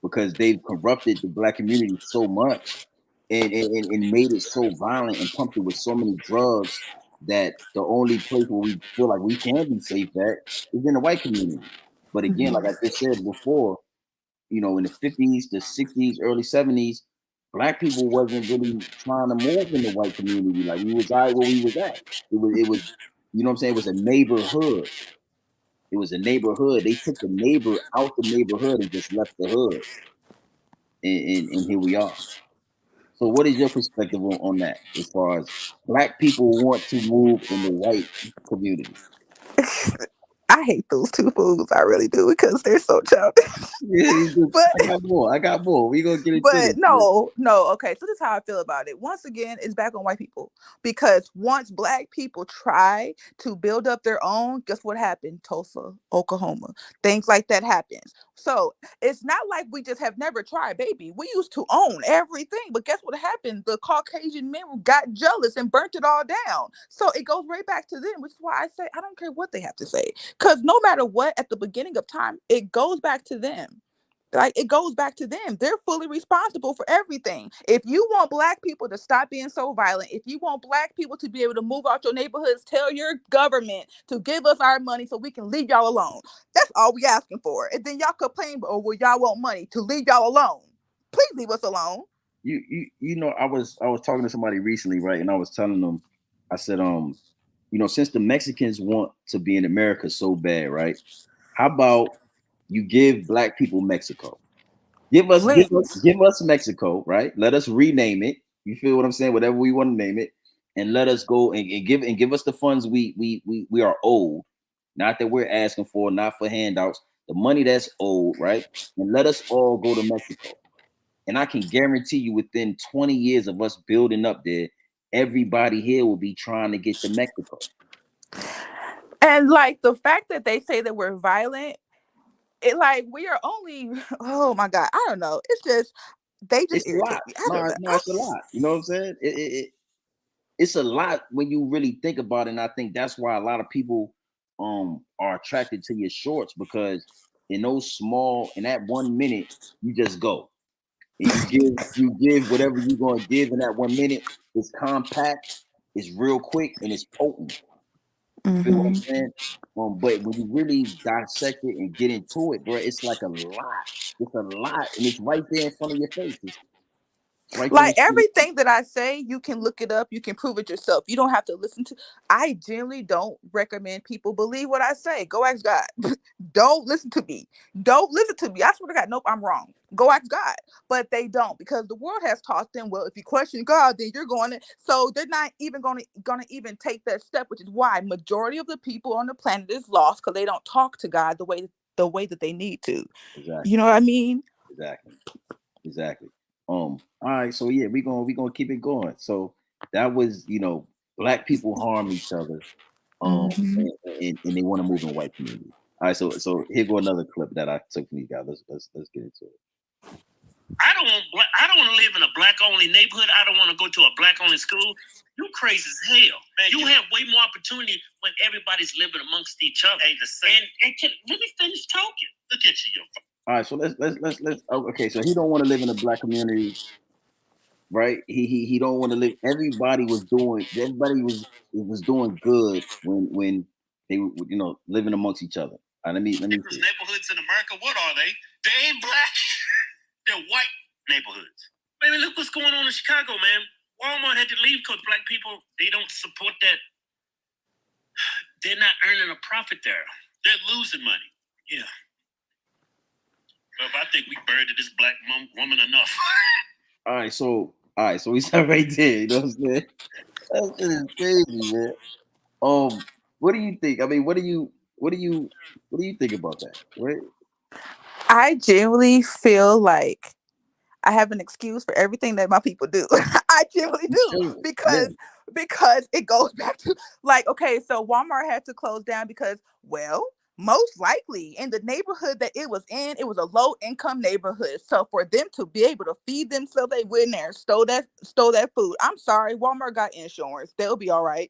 Because they've corrupted the black community so much and made it so violent and pumped it with so many drugs that the only place where we feel like we can be safe at is in the white community. But again, like I just said before, you know, in the 50s, the 60s, early 70s, black people wasn't really trying to move in the white community. Like we was right where we was at. It was, you know what I'm saying? It was a neighborhood. It was a neighborhood. They took the neighbor out the neighborhood and just left the hood. And here we are. So what is your perspective on that as far as black people want to move in the white community? I hate those two fools. I really do because they're so childish. But I got more. We gonna get into this. No. Okay, so this is how I feel about it. Once again, it's back on white people because once black people try to build up their own, guess what happened? Tulsa, Oklahoma, things like that happens. So it's not like we just have never tried, baby. We used to own everything, but guess what happened? The Caucasian men got jealous and burnt it all down. So it goes right back to them, which is why I say I don't care what they have to say. Because no matter what, at the beginning of time, it goes back to them. Like it goes back to them. They're fully responsible for everything. If you want black people to stop being so violent, if you want black people to be able to move out your neighborhoods, tell your government to give us our money so we can leave y'all alone. That's all we asking for. And then y'all complain, oh, well, y'all want money to leave y'all alone. Please leave us alone. You know, I was talking to somebody recently, right? And I was telling them, I said, you know, since the Mexicans want to be in America so bad, right? How about you give black people Mexico? Give us Mexico, right? Let us rename it. You feel what I'm saying? Whatever we want to name it, and let us go and give us the funds we are owed. Not that we're asking for, not for handouts. The money that's owed, right? And let us all go to Mexico. And I can guarantee you, within 20 years of us building up there, everybody here will be trying to get to Mexico. And like the fact that they say that we're violent, it like we are only, oh my God, I don't know. It's just they just irritate me. I don't know. No, it's a lot. You know what I'm saying? It's a lot when you really think about it. And I think that's why a lot of people are attracted to your shorts, because in that 1 minute, you just go. And you give whatever you're gonna give in that 1 minute. It's compact, it's real quick, and it's potent. You feel what I'm saying? But when you really dissect it and get into it, bro, it's like a lot. It's a lot, and it's right there in front of your face. It's right there. Like everything that I say, you can look it up. You can prove it yourself. You don't have to listen to. I generally don't recommend people believe what I say. Go ask God. Don't listen to me. Don't listen to me. I swear to God, nope, I'm wrong. Go ask God. But they don't, because the world has taught them, well, if you question God, then you're going to. So they're not even going to even take that step, which is why majority of the people on the planet is lost, because they don't talk to God the way that they need to. Exactly. You know what I mean? Exactly. All right, so yeah, we're gonna keep it going. So that was, you know, black people harm each other, and they want to move in white community. All right, so here go another clip that I took from these guys. Let's get into it. I don't want to live in a black only neighborhood. I don't want to go to a black only school. You crazy as hell. Man, you have way more opportunity when everybody's living amongst each other. Let me finish talking. Look at you. All right, so let's okay. So he don't want to live in a black community. right? He don't want to live. Everybody was doing good when they were, living amongst each other. Let me see. Neighborhoods in America, what are they? They ain't black. They're white neighborhoods. Baby, look what's going on in Chicago, man. Walmart had to leave because black people, they don't support that. They're not earning a profit there. They're losing money. Yeah. Well, I think we buried this black woman enough. All right, so we said right there. You know what I'm saying? That shit is crazy, man. What do you think? I mean, what do you think about that? Right? I genuinely feel like I have an excuse for everything that my people do. I genuinely do Sure. because it goes back to like, okay, so Walmart had to close down because, well, most likely in the neighborhood that it was in, it was a low income neighborhood. So for them to be able to feed themselves, they went in there and stole that food. I'm sorry, Walmart got insurance. They'll be all right.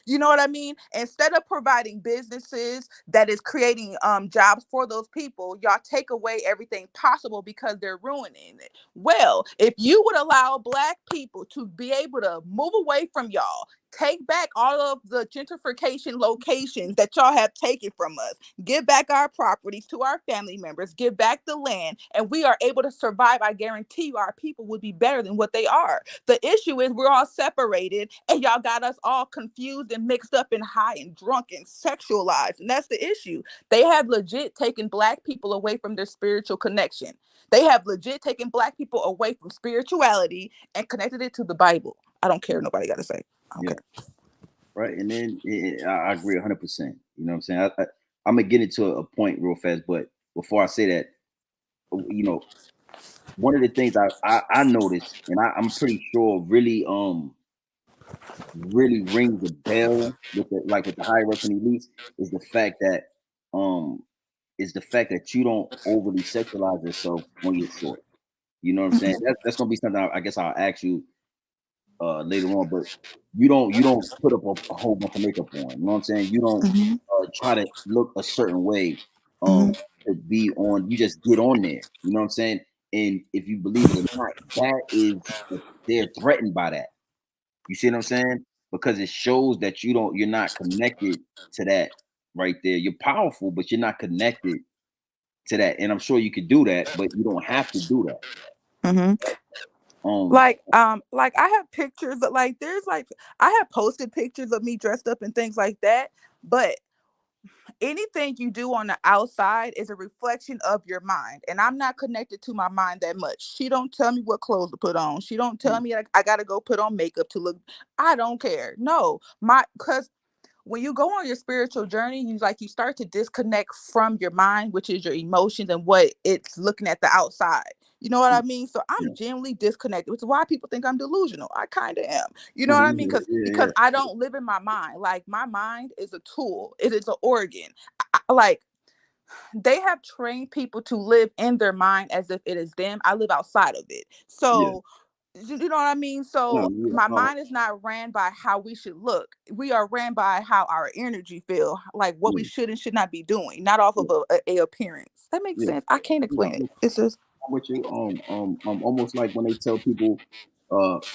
You know what I mean? Instead of providing businesses that is creating jobs for those people, y'all take away everything possible because they're ruining it. Well, if you would allow black people to be able to move away from y'all, take back all of the gentrification locations that y'all have taken from us, give back our properties to our family members, give back the land, and we are able to survive, I guarantee you our people would be better than what they are. The issue is we're all separated and y'all got us all confused and mixed up and high and drunk and sexualized. And that's the issue. They have legit taken black people away from their spiritual connection. They have legit taken black people away from spirituality and connected it to the Bible. I don't care. Nobody got to say. Okay. Right. And then I agree 100%. You know what I'm saying? I'm going to get into a point real fast. But before I say that, one of the things I noticed, and I'm pretty sure really rings a bell with the hierarchy and elites, is the fact that you don't overly sexualize yourself when you're short. You know what I'm saying? That's gonna be something I guess I'll ask you later on, but you don't put up a whole bunch of makeup on. You know what I'm saying? You don't try to look a certain way to be on. You just get on there. You know what I'm saying? And if you believe it or not, they're threatened by that. You see what I'm saying? Because it shows that you're not connected to that right there. You're powerful, but you're not connected to that. And I'm sure you could do that, but you don't have to do that. Like I have pictures of I have posted pictures of me dressed up and things like that, but anything you do on the outside is a reflection of your mind, and I'm not connected to my mind that much. She don't tell me what clothes to put on. She don't tell me I gotta go put on makeup to look. I don't care. No, because when you go on your spiritual journey, you start to disconnect from your mind, which is your emotions and what it's looking at the outside. You know what I mean? So I'm genuinely disconnected, which is why people think I'm delusional. I kind of am. You know what I mean? Because I don't live in my mind. Like, my mind is a tool. It is an organ. They have trained people to live in their mind as if it is them. I live outside of it. So you know what I mean? So my mind is not ran by how we should look. We are ran by how our energy feel, like what we should and should not be doing, not off of a appearance. That makes sense. I can't explain it. It's just with you. Almost like when they tell people,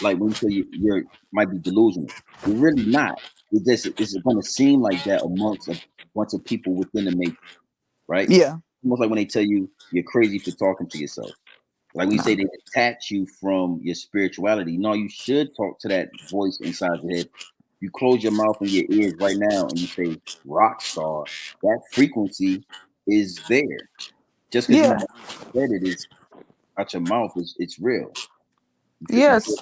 like when you say you're might be delusional, you're really not. It's going to seem like that amongst a bunch of people within the matrix, right? Yeah. Almost like when they tell you you're crazy for talking to yourself. Like we say they detach you from your spirituality. No, you should talk to that voice inside your head. You close your mouth and your ears right now and you say rock star. That frequency is there. Just because you said it is out your mouth, it's real. Yes.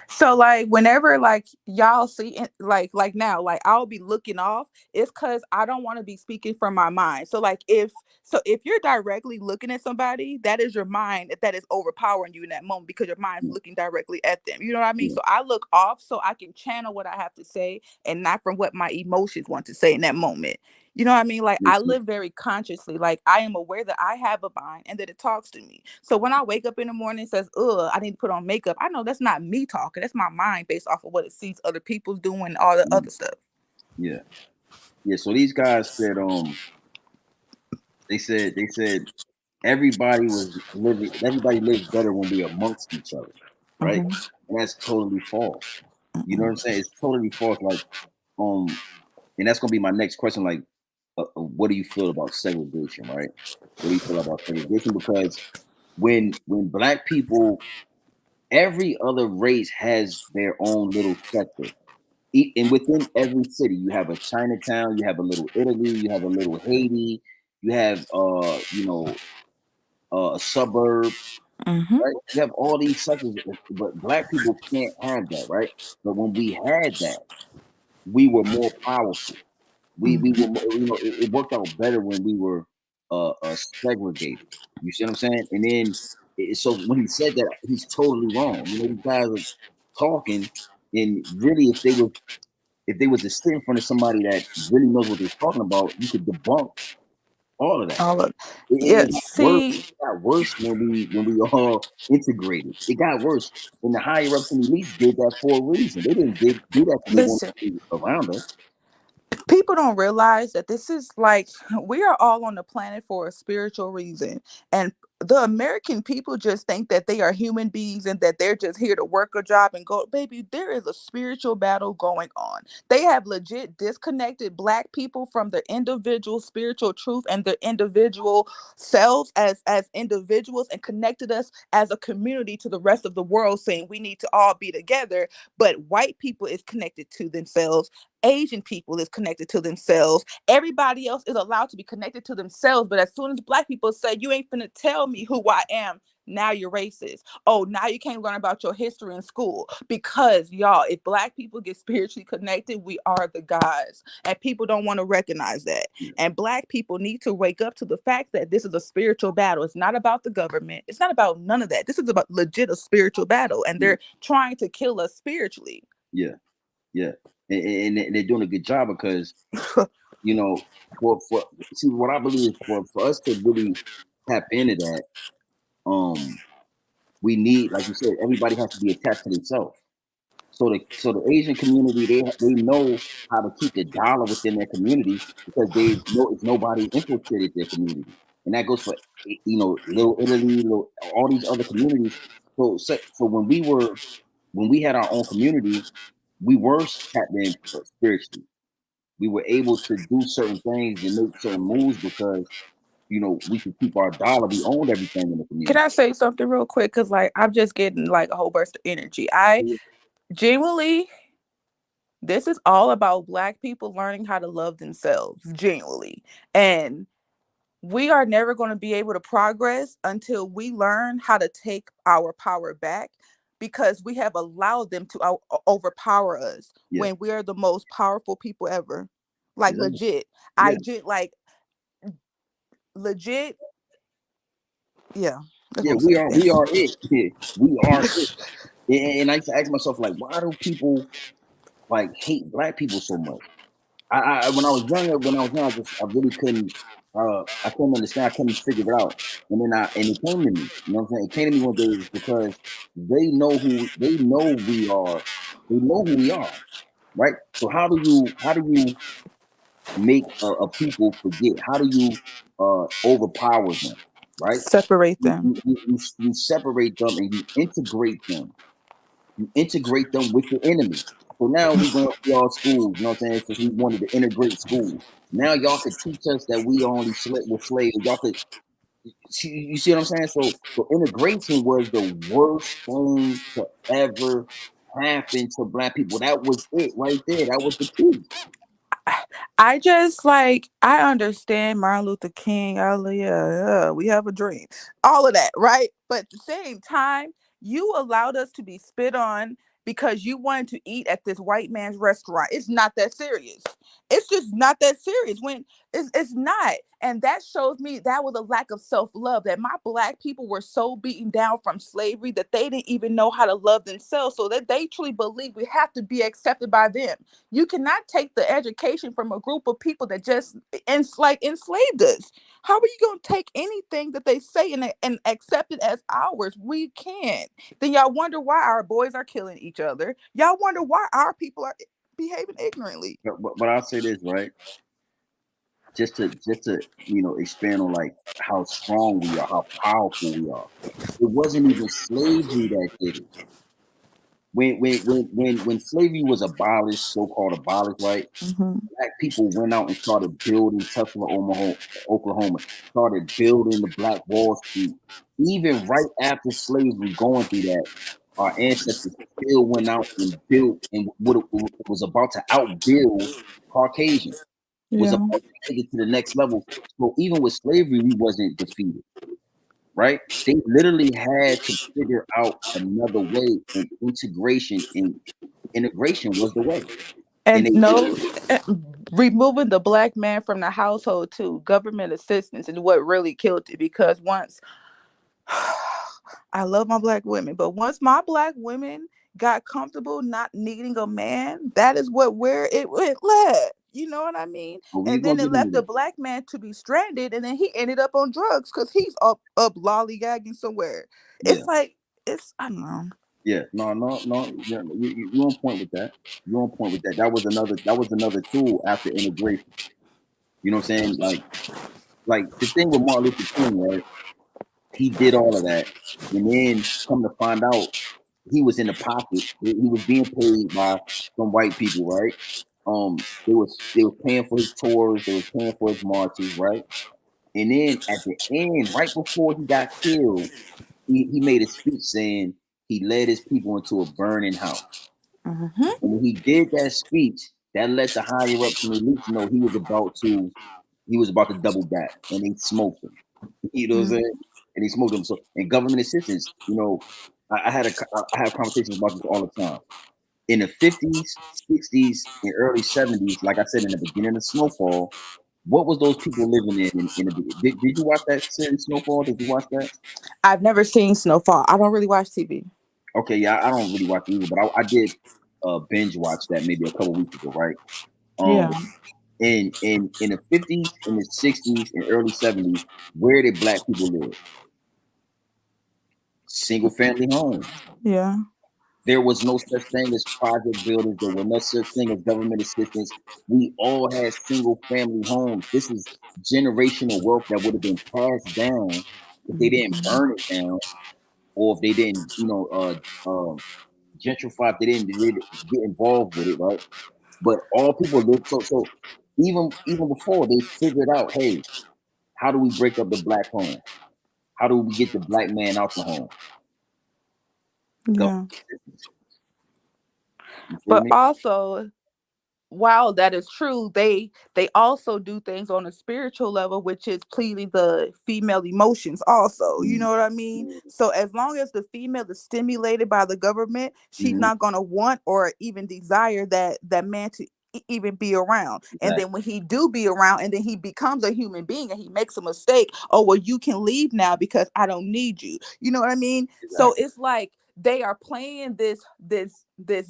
So like whenever like y'all see it, like now, like I'll be looking off, it's because I don't want to be speaking from my mind. So like if you're directly looking at somebody, that is your mind that is overpowering you in that moment because your mind's looking directly at them. You know what I mean? So I look off so I can channel what I have to say and not from what my emotions want to say in that moment. You know what I mean? Like I live very consciously. Like I am aware that I have a mind and that it talks to me. So when I wake up in the morning and says, I need to put on makeup, I know that's not me talking. That's my mind based off of what it sees other people doing, all the other stuff. Yeah. So these guys said, they said everybody lives better when we're amongst each other, right? and that's totally false. You know what I'm saying? It's totally false. Like, and that's gonna be my next question. Like, what do you feel about segregation? Right? What do you feel about segregation? Because when black people, every other race has their own little sector. And within every city, you have a Chinatown, you have a little Italy, you have a little Haiti, you have a suburb, Mm-hmm. right? You have all these sectors, but black people can't have that, right? But when we had that, we were more powerful. We were, it worked out better when we were segregated. You see what I'm saying? And then, so when he said that, he's totally wrong. These guys are talking, and really, if they was to sit in front of somebody that really knows what they're talking about, you could debunk all of that. All of And yeah. it got worse. See, It got worse when we all integrated. It got worse. And the higher ups and elites did that for a reason. They didn't do that because they wanted listen. to be around us. People don't realize that this is like we are all on the planet for a spiritual reason, and the American people just think that they are human beings and that they're just here to work a job and go. Baby, there is a spiritual battle going on. They have legit disconnected black people from their individual spiritual truth and their individual selves as individuals, and connected us as a community to the rest of the world, saying we need to all be together. But white people is connected to themselves, Asian people is connected to themselves. Everybody else is allowed to be connected to themselves. But as soon as black people say, you ain't finna tell me who I am, now you're racist. Oh, now you can't learn about your history in school. Because y'all, if black people get spiritually connected, we are the gods. And people don't want to recognize that. And black people need to wake up to the fact that this is a spiritual battle. It's not about the government. It's not about none of that. This is about legit a spiritual battle. And they're trying to kill us spiritually. Yeah. Yeah. And they're doing a good job because, for see, what I believe is for us to really tap into that, we need, like you said, everybody has to be attached to themselves. So the Asian community, they know how to keep the dollar within their community because they know if nobody infiltrated their community, and that goes for Little Italy, all these other communities. So when we had our own community, we were tapped in spiritually. We were able to do certain things and make certain moves because we could keep our dollar. We owned everything in the Can community. I say something real quick? Because like I'm just getting like a whole burst of energy. I genuinely, this is all about black people learning how to love themselves genuinely. And we are never going to be able to progress until we learn how to take our power back, because we have allowed them to overpower us when we are the most powerful people ever. Like legit. Like legit. Yeah. That's what I'm We saying. are it. We are it. And I used to ask myself, like, why do people like hate black people so much? I when I was young, I really couldn't I couldn't understand, I couldn't figure it out. And then it came to me. You know what I'm saying? It came to me one day because they know we are, they know who we are, right? So how do you make a people forget? How do you overpower them, right? Separate them. You separate them and you integrate them. You integrate them with the enemy. So now we going to y'all schools, you know what I'm saying? Since we wanted to integrate schools. Now y'all could teach us that we only were slaves. Y'all could, you see what I'm saying? So integration was the worst thing to ever happen to black people. That was it right there. That was the key. I just like, I understand Martin Luther King. Yeah, we have a dream. All of that, right? But at the same time, you allowed us to be spit on because you wanted to eat at this white man's restaurant. It's not that serious. It's just not that serious. When it's not. And that shows me that was a lack of self-love, that my black people were so beaten down from slavery that they didn't even know how to love themselves, so that they truly believe we have to be accepted by them. You cannot take the education from a group of people that just enslaved us. How are you going to take anything that they say and accept it as ours? We can't. Then y'all wonder why our boys are killing each other. Y'all wonder why our people are behaving ignorantly. But I'll say this, right? Just to expand on like how strong we are, how powerful we are. It wasn't even slavery that did it. when slavery was abolished, so-called abolished, right? Mm-hmm. Black people went out and started building Tulsa, Oklahoma, started building the Black Wall Street. Even right after slavery, going through that, our ancestors still went out and built and was about to outbuild Caucasian, was Yeah. about to take it to the next level. So even with slavery, we wasn't defeated, right? They literally had to figure out another way, and integration was the way. And And they no, removing the black man from the household too, government assistance, and what really killed it. Because once I love my black women, but once my black women got comfortable not needing a man, that is where it led. You know what I mean? But we And gonna then it get into left the that. black man to be stranded, and then he ended up on drugs because he's up lollygagging somewhere. Yeah. It's like I don't know. Yeah, no. Yeah, you on point with that. You on point with that. That was another tool after integration. You know what I'm saying? Like the thing with Martin Luther King, right? He did all of that, and then come to find out, he was in the pocket. He was being paid by some white people, right? They was paying for his tours. They was paying for his marches, right? And then at the end, right before he got killed, he made a speech saying he led his people into a burning house. Mm-hmm. And when he did that speech, that let the higher ups and elites know he was about to double back, and they smoked him. You know what I'm saying? And they smoked him. So, and government assistance, I have conversations about this all the time. In the 50s, 60s, and early 70s, like I said in the beginning of Snowfall, what was those people living in the beginning? Did you watch that series Snowfall? Did you watch that? I've never seen Snowfall. I don't really watch TV. Okay, yeah, I don't really watch it either, but I did binge watch that maybe a couple weeks ago, right? Um, Yeah. in the 50s, in the 60s, and early 70s, where did black people live? Single family homes. Yeah. There was no such thing as project buildings. There was no such thing as government assistance. We all had single family homes. This is generational wealth that would have been passed down if they didn't burn it down, or if they didn't, gentrify. If they didn't really get involved with it, right? But all people live. So even before they figured out, hey, how do we break up the black home? How do we get the black man out the home? Government Yeah. assistance. You feel But me? also, while that is true, they also do things on a spiritual level, which is pleading the female emotions also. You Mm-hmm. know what I mean? So as long as the female is stimulated by the government, she's Mm-hmm. not gonna want or even desire that man to even be around. And Exactly. then when he do be around and then he becomes a human being and he makes a mistake, oh well, you can leave now because I don't need you. You know what I mean? So Exactly. it's like they are playing this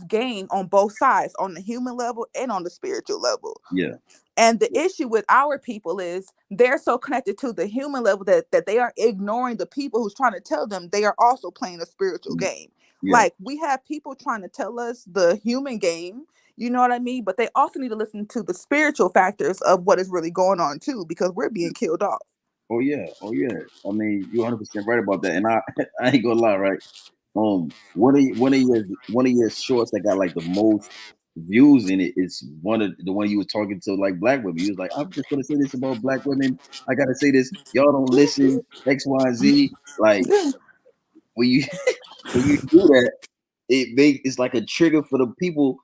game on both sides, on the human level and on the spiritual level. Yeah. And the issue with our people is they're so connected to the human level that they are ignoring the people who's trying to tell them they are also playing a spiritual Mm, game. yeah. Like we have people trying to tell us the human game, you know what I mean? But they also need to listen to the spiritual factors of what is really going on too, because we're being killed off. Oh yeah. Oh yeah. I mean, you're 100% right about that. And I ain't gonna lie, right? One of your shorts that got like the most views in it is one of the one you were talking to like black women. You was like, I'm just gonna say this about black women. I gotta say this. Y'all don't listen. X, Y, and Z. Like Yeah. when you when you do that, it's like a trigger for the people.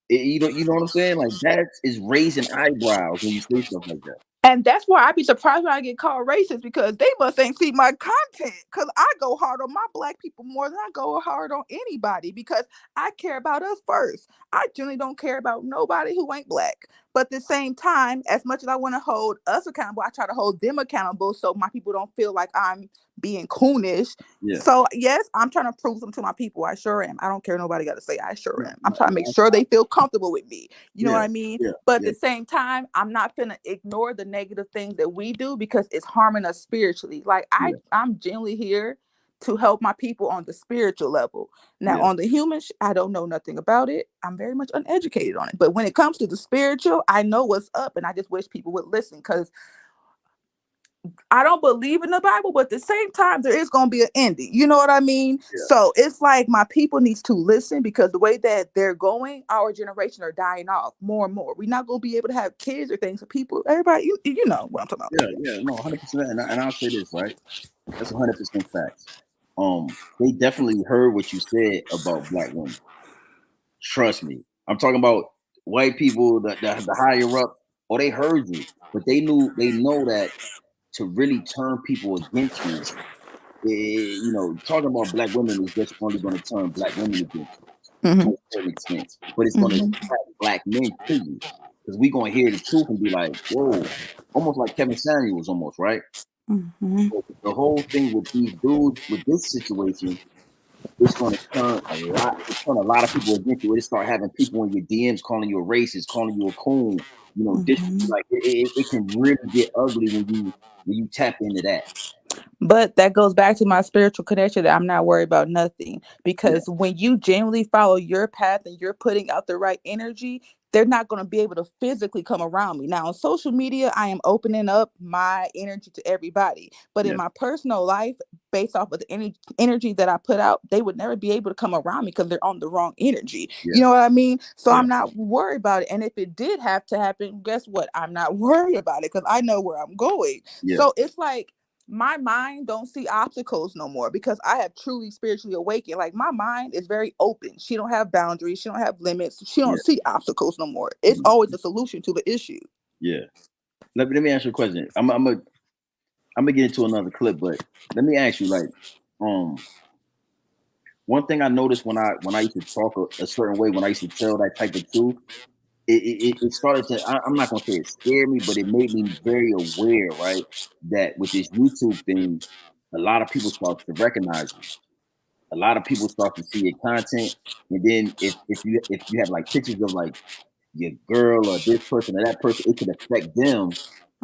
You know what I'm saying? Like that is raising eyebrows when you say stuff like that. And that's why I be surprised when I get called racist because they must ain't see my content. Cause I go hard on my black people more than I go hard on anybody because I care about us first. I generally don't care about nobody who ain't black. But at the same time, as much as I want to hold us accountable, I try to hold them accountable so my people don't feel like I'm being coonish. Yeah. So yes, I'm trying to prove something to my people. I sure am. I don't care nobody got to say. I sure No, am. I'm no, trying to make no, sure they feel comfortable with me. You know what yeah. I mean? Yeah. But at Yeah. the same time, I'm not gonna ignore the negative things that we do because it's harming us spiritually. Like Yeah. I'm genuinely here to help my people on the spiritual level. Now, Yeah. on the human, I don't know nothing about it. I'm very much uneducated on it. But when it comes to the spiritual, I know what's up, and I just wish people would listen because I don't believe in the Bible, but at the same time, there is going to be an ending. You know what I mean? Yeah. So it's like my people needs to listen, because the way that they're going, our generation are dying off more and more. We're not going to be able to have kids or things for people. Everybody, you know what I'm talking about. Yeah, no, 100%. And I'll say this, right? That's 100% facts. They definitely heard what you said about black women. Trust me. I'm talking about white people, the higher up, or they heard you, but they know that to really turn people against you, talking about black women is just only going to turn black women against you to Mm-hmm. a certain extent, but it's going to Mm-hmm. attract black men to you, because we going to hear the truth and be like, whoa, almost like Kevin Samuels, almost, right? Mm-hmm. So the whole thing with these dudes, with this situation, it's going to turn a lot of people against you. It'll start having people in your DMs calling you a racist, calling you a coon, Mm-hmm. like it can really get ugly when you tap into that. But that goes back to my spiritual connection, that I'm not worried about nothing. Yeah, Because when you genuinely follow your path and you're putting out the right energy, they're not going to be able to physically come around me. Now, on social media, I am opening up my energy to everybody. But in yeah, my personal life, based off of the energy that I put out, they would never be able to come around me because they're on the wrong energy. yeah, You know what I mean? So yeah, I'm not worried about it. And if it did have to happen, guess what? I'm not worried about it because I know where I'm going. yeah, So it's like, my mind don't see obstacles no more, because I have truly spiritually awakened. Like, my mind is very open. She don't have boundaries. She don't have limits. She don't yeah, see obstacles no more. It's mhm, always a solution to the issue. yeah. Let me ask you a question. I'm gonna get into another clip, but let me ask you, like, um, one thing I noticed when I used to talk a certain way, when I used to tell that type of truth, it started to. I'm not gonna say it scared me, but it made me very aware, right? That with this YouTube thing, a lot of people start to recognize you. A lot of people start to see your content, and then if you have like pictures of like your girl or this person or that person, it could affect them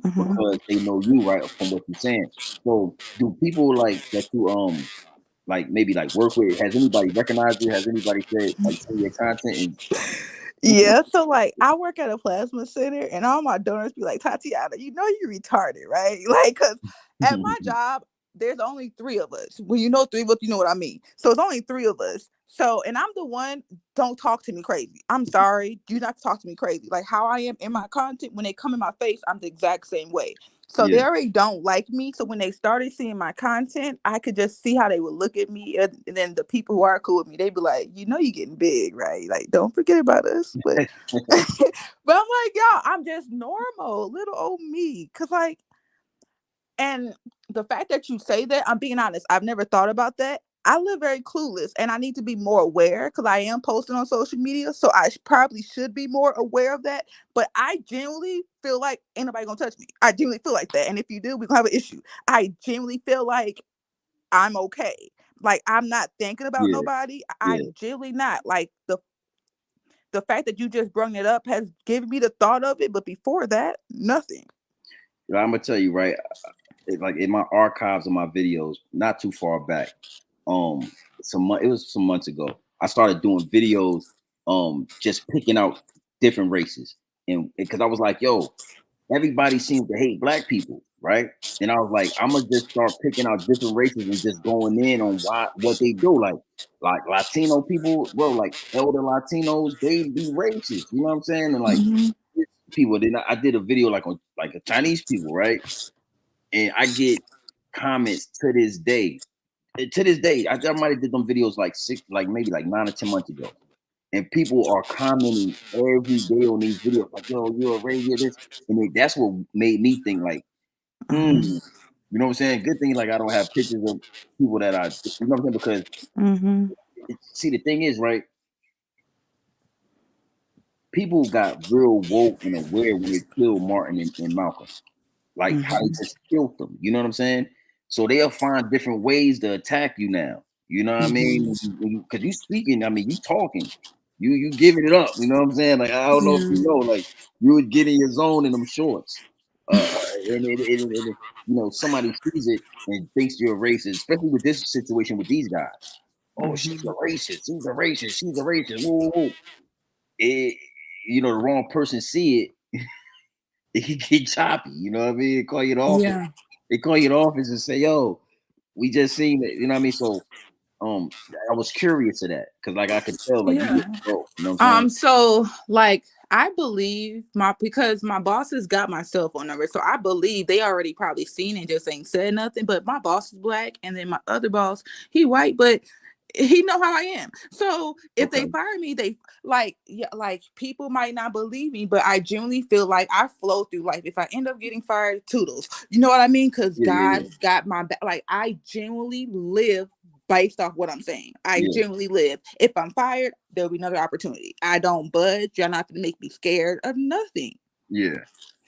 Mm-hmm. because they know you, right, from what you're saying. So do people like that you like maybe like work with, has anybody recognized you? Has anybody said like seen your content and Yeah, so like I work at a plasma center, and all my donors be like, Tatiana, you know you retarded, right? Like, cause at my job, there's only three of us. When you know three of us, you know what I mean. So it's only three of us. So, and I'm the one, don't talk to me crazy. I'm sorry, do not talk to me crazy. Like how I am in my content, when they come in my face, I'm the exact same way. So yeah, they already don't like me. So when they started seeing my content, I could just see how they would look at me. And then the people who are cool with me, they'd be like, you know, you're getting big, right? Like, don't forget about us. But, but I'm like, y'all, I'm just normal, little old me. Cause like, and the fact that you say that, I'm being honest, I've never thought about that. I live very clueless, and I need to be more aware because I am posting on social media. So I probably should be more aware of that. But I genuinely feel like ain't nobody gonna touch me. I genuinely feel like that. And if you do, we're gonna have an issue. I genuinely feel like I'm okay. Like I'm not thinking about yeah, nobody. yeah. I'm genuinely not. Like the fact that you just brought it up has given me the thought of it. But before that, nothing. I'm gonna tell you, right? Like in my archives of my videos, not too far back, um, it was some months ago. I started doing videos, just picking out different races, and because I was like, yo, everybody seems to hate black people, right? And I was like, I'm gonna just start picking out different races and just going in on what they do. Like Latino people, bro, like elder Latinos, they be racist. You know what I'm saying? And like Mhm. people, then I did a video like on like a Chinese people, right? And I get comments to this day. To this day, I might have did them videos like maybe like 9 or 10 months ago, and people are commenting every day on these videos like, "Yo, you're a racist, this," and that's what made me think like, Mhm. you know what I'm saying? Good thing like I don't have pictures of people that you know what I'm saying? Because Mhm. see, the thing is, right? People got real woke and aware when they killed Martin and Malcolm. Like how they Mhm. just killed them. You know what I'm saying? So they'll find different ways to attack you now. You know what I Mhm. mean? Because you speaking, I mean, you talking, you giving it up. You know what I'm saying? Like I don't know if you Yeah. know, like you would get in your zone in them shorts, and somebody sees it and thinks you're a racist, especially with this situation with these guys. Oh, she's a Mhm. racist. She's a racist. She's a racist. Whoa, whoa, whoa. It, the wrong person see it, it can get choppy. You know what I mean? Call you the office. Yeah. They call you in the office and say, "Yo, we just seen it." You know what I mean? So, I was curious of that because, like, I could tell, like, you Yeah. didn't know. You know what I'm saying? So like I believe because my bosses got my cell phone number, so I believe they already probably seen it, just ain't said nothing. But my boss is black, and then my other boss, he white, but he know how I am. So if Okay. they fire me, they like people might not believe me, but I genuinely feel like I flow through life. If I end up getting fired, toodles. You know what I mean? Because Yeah. God got my back. Like I genuinely live based off what I'm saying. I Yeah. genuinely live. If I'm fired, there'll be another opportunity. I don't budge. You're not gonna make me scared of nothing. Yeah.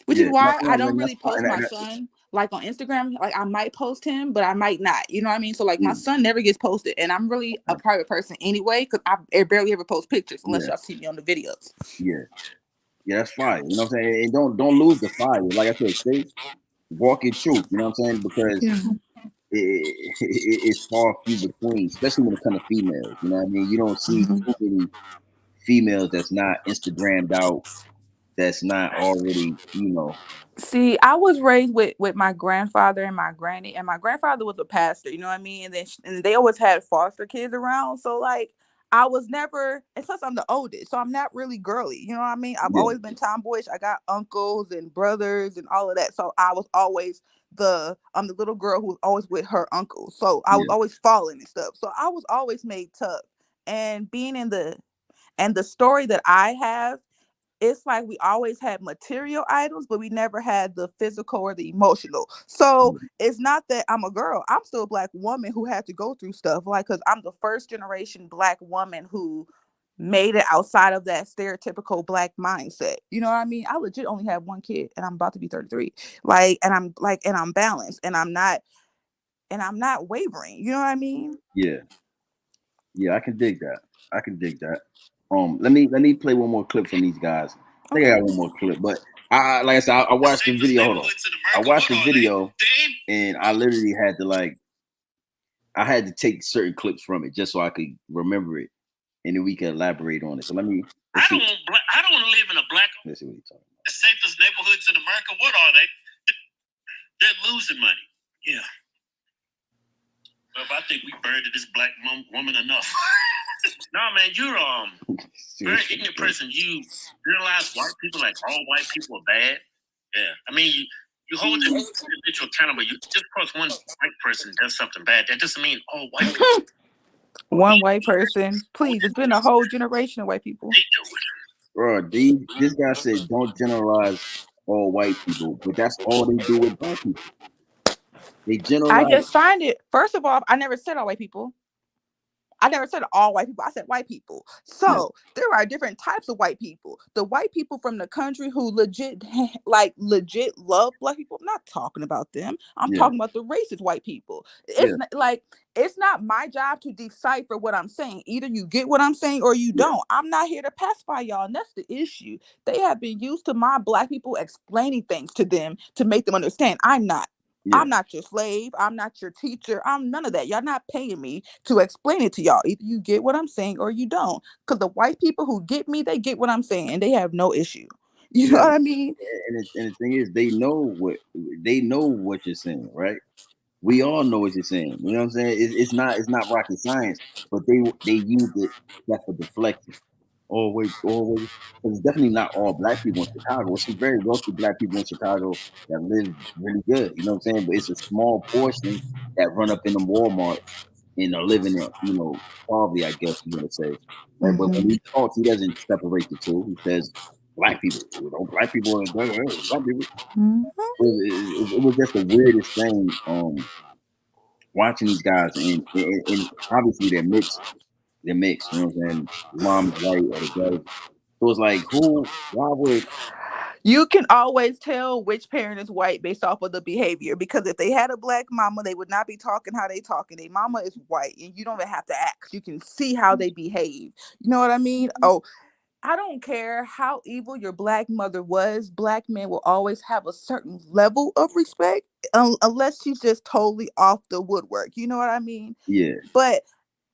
Which is Yeah. No, why no, I no, don't that's really fine. post my son like on Instagram. Like I might post him, but I might not. You know what I mean? So like my Yeah. son never gets posted, and I'm really a Okay. private person anyway because I barely ever post pictures unless Yeah. y'all see me on the videos. Yeah. Yeah. That's fire. You know what I'm saying? And don't lose the fire. Like I said, stay walk your truth. You know what I'm saying? Because Yeah. it's far few between, especially when it comes to females. You know what I mean? You don't see Mhm. too many females that's not Instagrammed out, that's not already, See, I was raised with my grandfather and my granny, and my grandfather was a pastor. You know what I mean? And then and they always had foster kids around. So like, I was never, and plus I'm the oldest, so I'm not really girly. You know what I mean? I've yeah, always been tomboyish. I got uncles and brothers and all of that. So I was always the little girl who was always with her uncle. So I was yeah, always falling and stuff. So I was always made tough. And being in the story that I have, it's like we always had material items, but we never had the physical or the emotional. So yeah, it's not that I'm a girl. I'm still a black woman who had to go through stuff. Like, because I'm the first generation black woman who made it outside of that stereotypical black mindset. You know what I mean? I legit only have one kid and I'm about to be 33. And I'm balanced and I'm not wavering. You know what I mean? yeah, yeah. I can dig that. I can dig that. Let me play one more clip from these guys. I think I Okay. got one more clip, but like I said, I watched the video. Hold on, I watched the video, and I literally had to I had to take certain clips from it just so I could remember it, and then we can elaborate on it. So let's see. I don't want to live in a black. Let's see what he's talking The safest neighborhoods in America. What are they? They're losing money. Yeah. Well, I think we burned this black woman enough. No, man, you're very ignorant person. You realize white people, like all white people, are bad. Yeah, I mean, you hold the individual accountable. You just because one white person does something bad, that doesn't mean all white people. One white person. Please, it's been a whole generation of white people. They do it. Bro, this guy said don't generalize all white people, but that's all they do with black people. They I generalize. just find it. First of all, I never said all white people. I never said all white people. I said white people. Yeah, So there are different types of white people. The white people from the country who legit love black people. I'm not talking about them. I'm yeah, talking about the racist white people. yeah, It's not my job to decipher what I'm saying. Either you get what I'm saying or you yeah, don't. I'm not here to pacify y'all. And that's the issue. They have been used to my black people explaining things to them to make them understand. I'm not. yeah, I'm not your slave. I'm not your teacher. I'm none of that. Y'all not paying me to explain it to y'all. Either you get what I'm saying or you don't. Because the white people who get me, they get what I'm saying and they have no issue. You know yeah. what I mean? And the thing is, they know what you're saying, right? We all know what you're saying. You know what I'm saying? It's not rocket science, but they use it that for deflection. Always. Because it's definitely not all black people in Chicago. It's some very wealthy black people in Chicago that live really good. You know what I'm saying? But it's a small portion that run up in the Walmarts and are living in, poverty, I guess you want to say. Right? But when Mm-hmm. he talks, he doesn't separate the two. He says black people. Black people are black people. Mm-hmm. It was just the weirdest thing. Watching these guys and obviously they're mixed. They're mixed. You know what I'm saying? Mom's white or the dad. So it's like, why would, You can always tell which parent is white based off of the behavior because if they had a black mama, they would not be talking how they talking. Their mama is white and you don't even have to ask. You can see how they behave. You know what I mean? Oh, I don't care how evil your black mother was. Black men will always have a certain level of respect, unless she's just totally off the woodwork. You know what I mean? yeah, But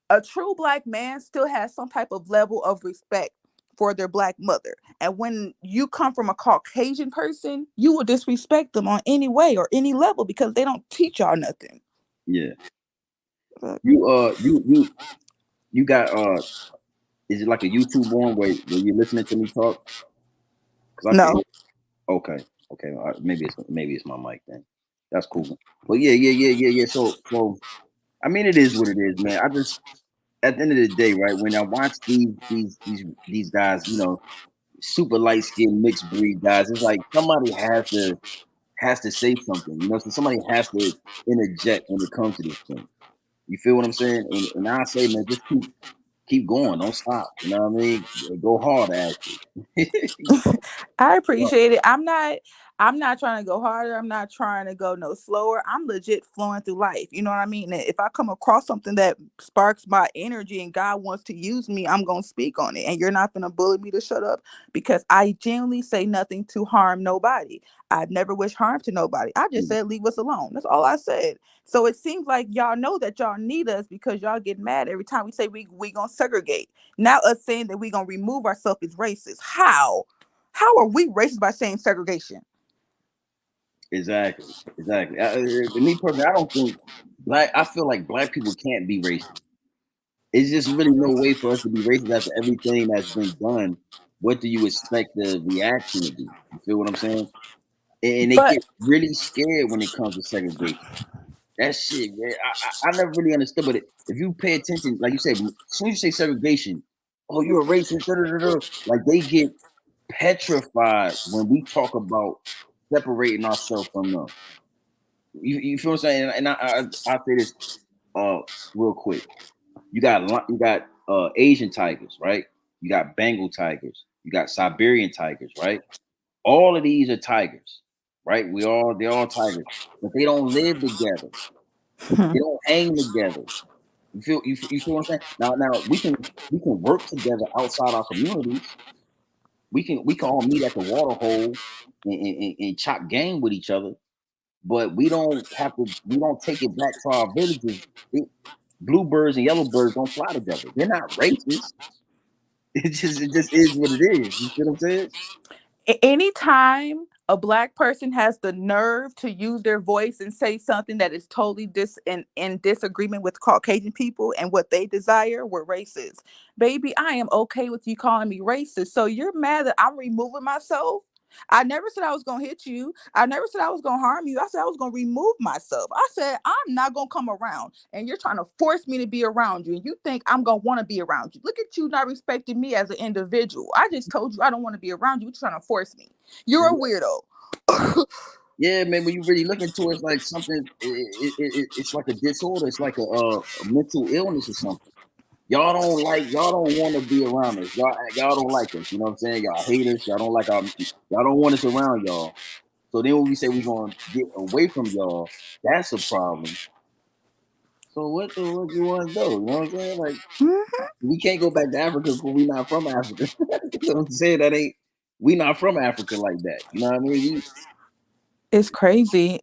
a true black man still has some type of level of respect for their black mother. And when you come from a Caucasian person, you will disrespect them on any way or any level because they don't teach y'all nothing. Yeah. But You got is it like a YouTube one where you're listening to me talk? Because I can no. hear. Okay, okay. Maybe it's my mic then. That's cool. But yeah. So I mean, it is what it is, man. I just at the end of the day, right? When I watch these guys, you know, super light skinned mixed breed guys, it's like somebody has to say something, you know. So somebody has to interject when it comes to this thing. You feel what I'm saying? And I say, man, just keep going, don't stop. You know what I mean? Go hard, actually. I Well, appreciate it. I'm not trying to go harder. I'm not trying to go no slower. I'm legit flowing through life. You know what I mean? And if I come across something that sparks my energy and God wants to use me, I'm going to speak on it. And you're not going to bully me to shut up because I genuinely say nothing to harm nobody. I've never wished harm to nobody. I just said leave us alone. That's all I said. So it seems like y'all know that y'all need us because y'all get mad every time we say we going to segregate. Now us saying that we going to remove ourselves is racist. How? How are we racist by saying segregation? exactly, exactly. Me personally, I don't think black. I feel like black people can't be racist. It's just really no way for us to be racist after everything that's been done. What do you expect the reaction to be? You feel what I'm saying? And they But get really scared when it comes to segregation. That shit, man, I never really understood. But if you pay attention, like you said, as soon as you say segregation, oh, you're a racist. Da, da, da, da. Like they get petrified when we talk about separating ourselves from them. You feel what I'm saying? And I say this uh real quick. You got Asian tigers, right? You got Bengal tigers. You got Siberian tigers, right? All of these are tigers, right? They're all tigers, but they don't live together. They don't hang together. You feel what I'm saying? Now we can work together outside our communities. We can all meet at the water hole and chop game with each other, but we don't take it back to our villages. Bluebirds and yellowbirds don't fly together. They're not racist. It just is what it is. You see what I'm saying? anytime a black person has the nerve to use their voice and say something that is totally in disagreement with Caucasian people and what they desire, we're racist. Baby, I am okay with you calling me racist. So you're mad that I'm removing myself? I never said I was going to hit you. I never said I was going to harm you. I said I was going to remove myself. I said I'm not going to come around and you're trying to force me to be around you. And you think I'm going to want to be around you. Look at you not respecting me as an individual. I just told you I don't want to be around you. You're trying to force me. You're a weirdo. Yeah, man. When you really look into it, it's like something. It's like a disorder. It's like a mental illness or something. Y'all don't want to be around us. Y'all don't like us. You know what I'm saying? Y'all hate us. Y'all don't want us around y'all. So then when we say we're gonna get away from y'all, that's a problem. So what you want to do? You know what I'm saying? Like we can't go back to Africa because we not from Africa. You know what I'm saying? That ain't we not from Africa like that. You know what I mean? It's crazy.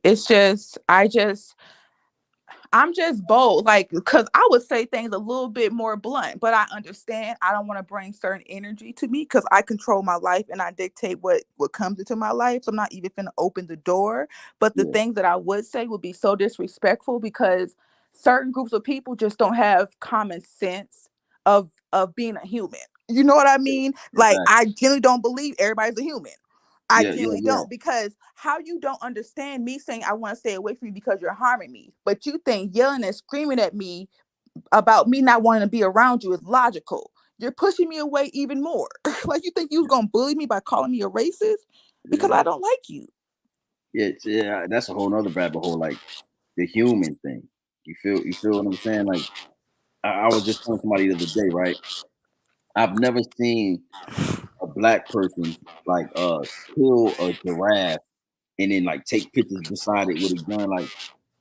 I'm just bold, like, because I would say things a little bit more blunt, but I understand I don't want to bring certain energy to me because I control my life and I dictate what comes into my life. So I'm not even going to open the door. But the Yeah, things that I would say would be so disrespectful because certain groups of people just don't have common sense of being a human. You know what I yeah, mean? Like, exactly. I generally don't believe everybody's a human. I genuinely Yeah. don't, because how you don't understand me saying I want to stay away from you because you're harming me, but you think yelling and screaming at me about me not wanting to be around you is logical. You're pushing me away even more. Like, you think you was gonna bully me by calling me a racist because Yeah, I don't like you. yeah. That's a whole nother rabbit hole, like the human thing. You feel what I'm saying? Like I was just telling somebody the other day, right? I've never seen a black person like kill a giraffe and then like take pictures beside it with a gun, like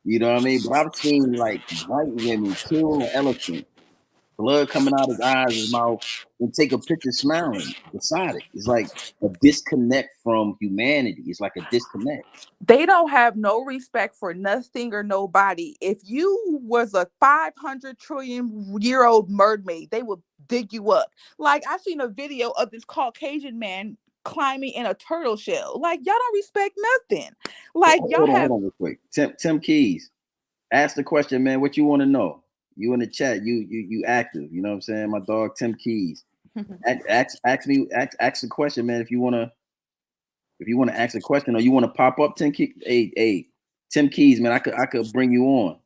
you know what I mean? But I've seen like white women kill an elephant, blood coming out his eyes, his mouth, and take a picture smiling beside it. It's like a disconnect from humanity. It's like a disconnect. They don't have no respect for nothing or nobody. If you was a 500 trillion year old mermaid, they would dig you up. Like, I seen a video of this Caucasian man climbing in a turtle shell. Like, y'all don't respect nothing. Like, y'all Hold have. on real quick. Tim Keys, ask the question, man. What you want to know? You in the chat? You active? You know what I'm saying? My dog Tim Keys. Ask the question, man. If you wanna ask a question or you want to pop up, Tim Keys. Hey, Tim Keys, man. I could bring you on,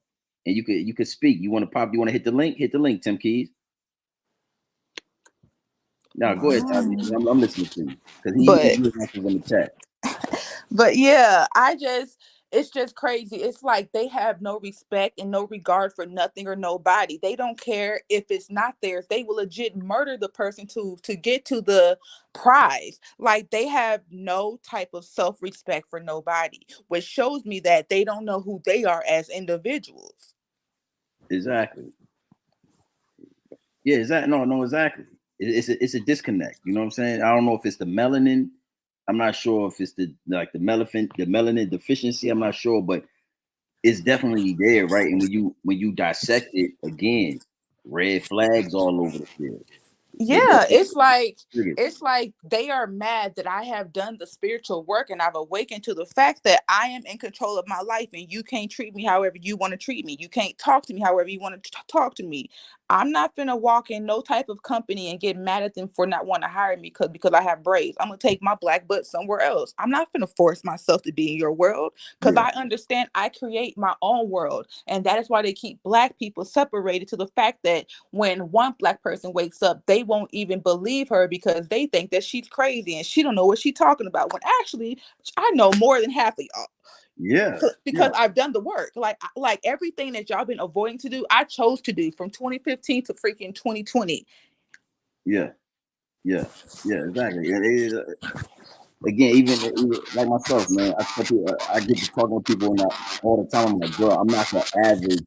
and you could speak. You want to pop? You want to hit the link? Hit the link, Tim Keys. No, go ahead, Tati. I'm listening to you because he answers in the chat. But yeah, it's just crazy. It's like they have no respect and no regard for nothing or nobody. They don't care if it's not theirs. They will legit murder the person to get to the prize. Like, they have no type of self-respect for nobody, which shows me that they don't know who they are as individuals. Exactly. Yeah, exactly. No, exactly. It's a disconnect. You know what I'm saying? I don't know if it's the melanin. I'm not sure if it's the melanin deficiency. I'm not sure, but it's definitely there, right? And when you dissect it again, red flags all over the field. Yeah, it's like they are mad that I have done the spiritual work and I've awakened to the fact that I am in control of my life and you can't treat me however you want to treat me. You can't talk to me however you want to talk to me. I'm not finna walk in no type of company and get mad at them for not wanting to hire me because I have braids. I'm gonna take my black butt somewhere else. I'm not finna force myself to be in your world because I understand I create my own world, and that is why they keep black people separated, to the fact that when one black person wakes up, they won't even believe her because they think that she's crazy and she don't know what she's talking about, when actually I know more than half of y'all. Yeah. Because I've done the work. Like everything that y'all been avoiding to do, I chose to do from 2015 to freaking 2020. Yeah. Exactly. Again, even like myself, man, I get to talking to people and all the time. I'm like, bro, I'm not the average.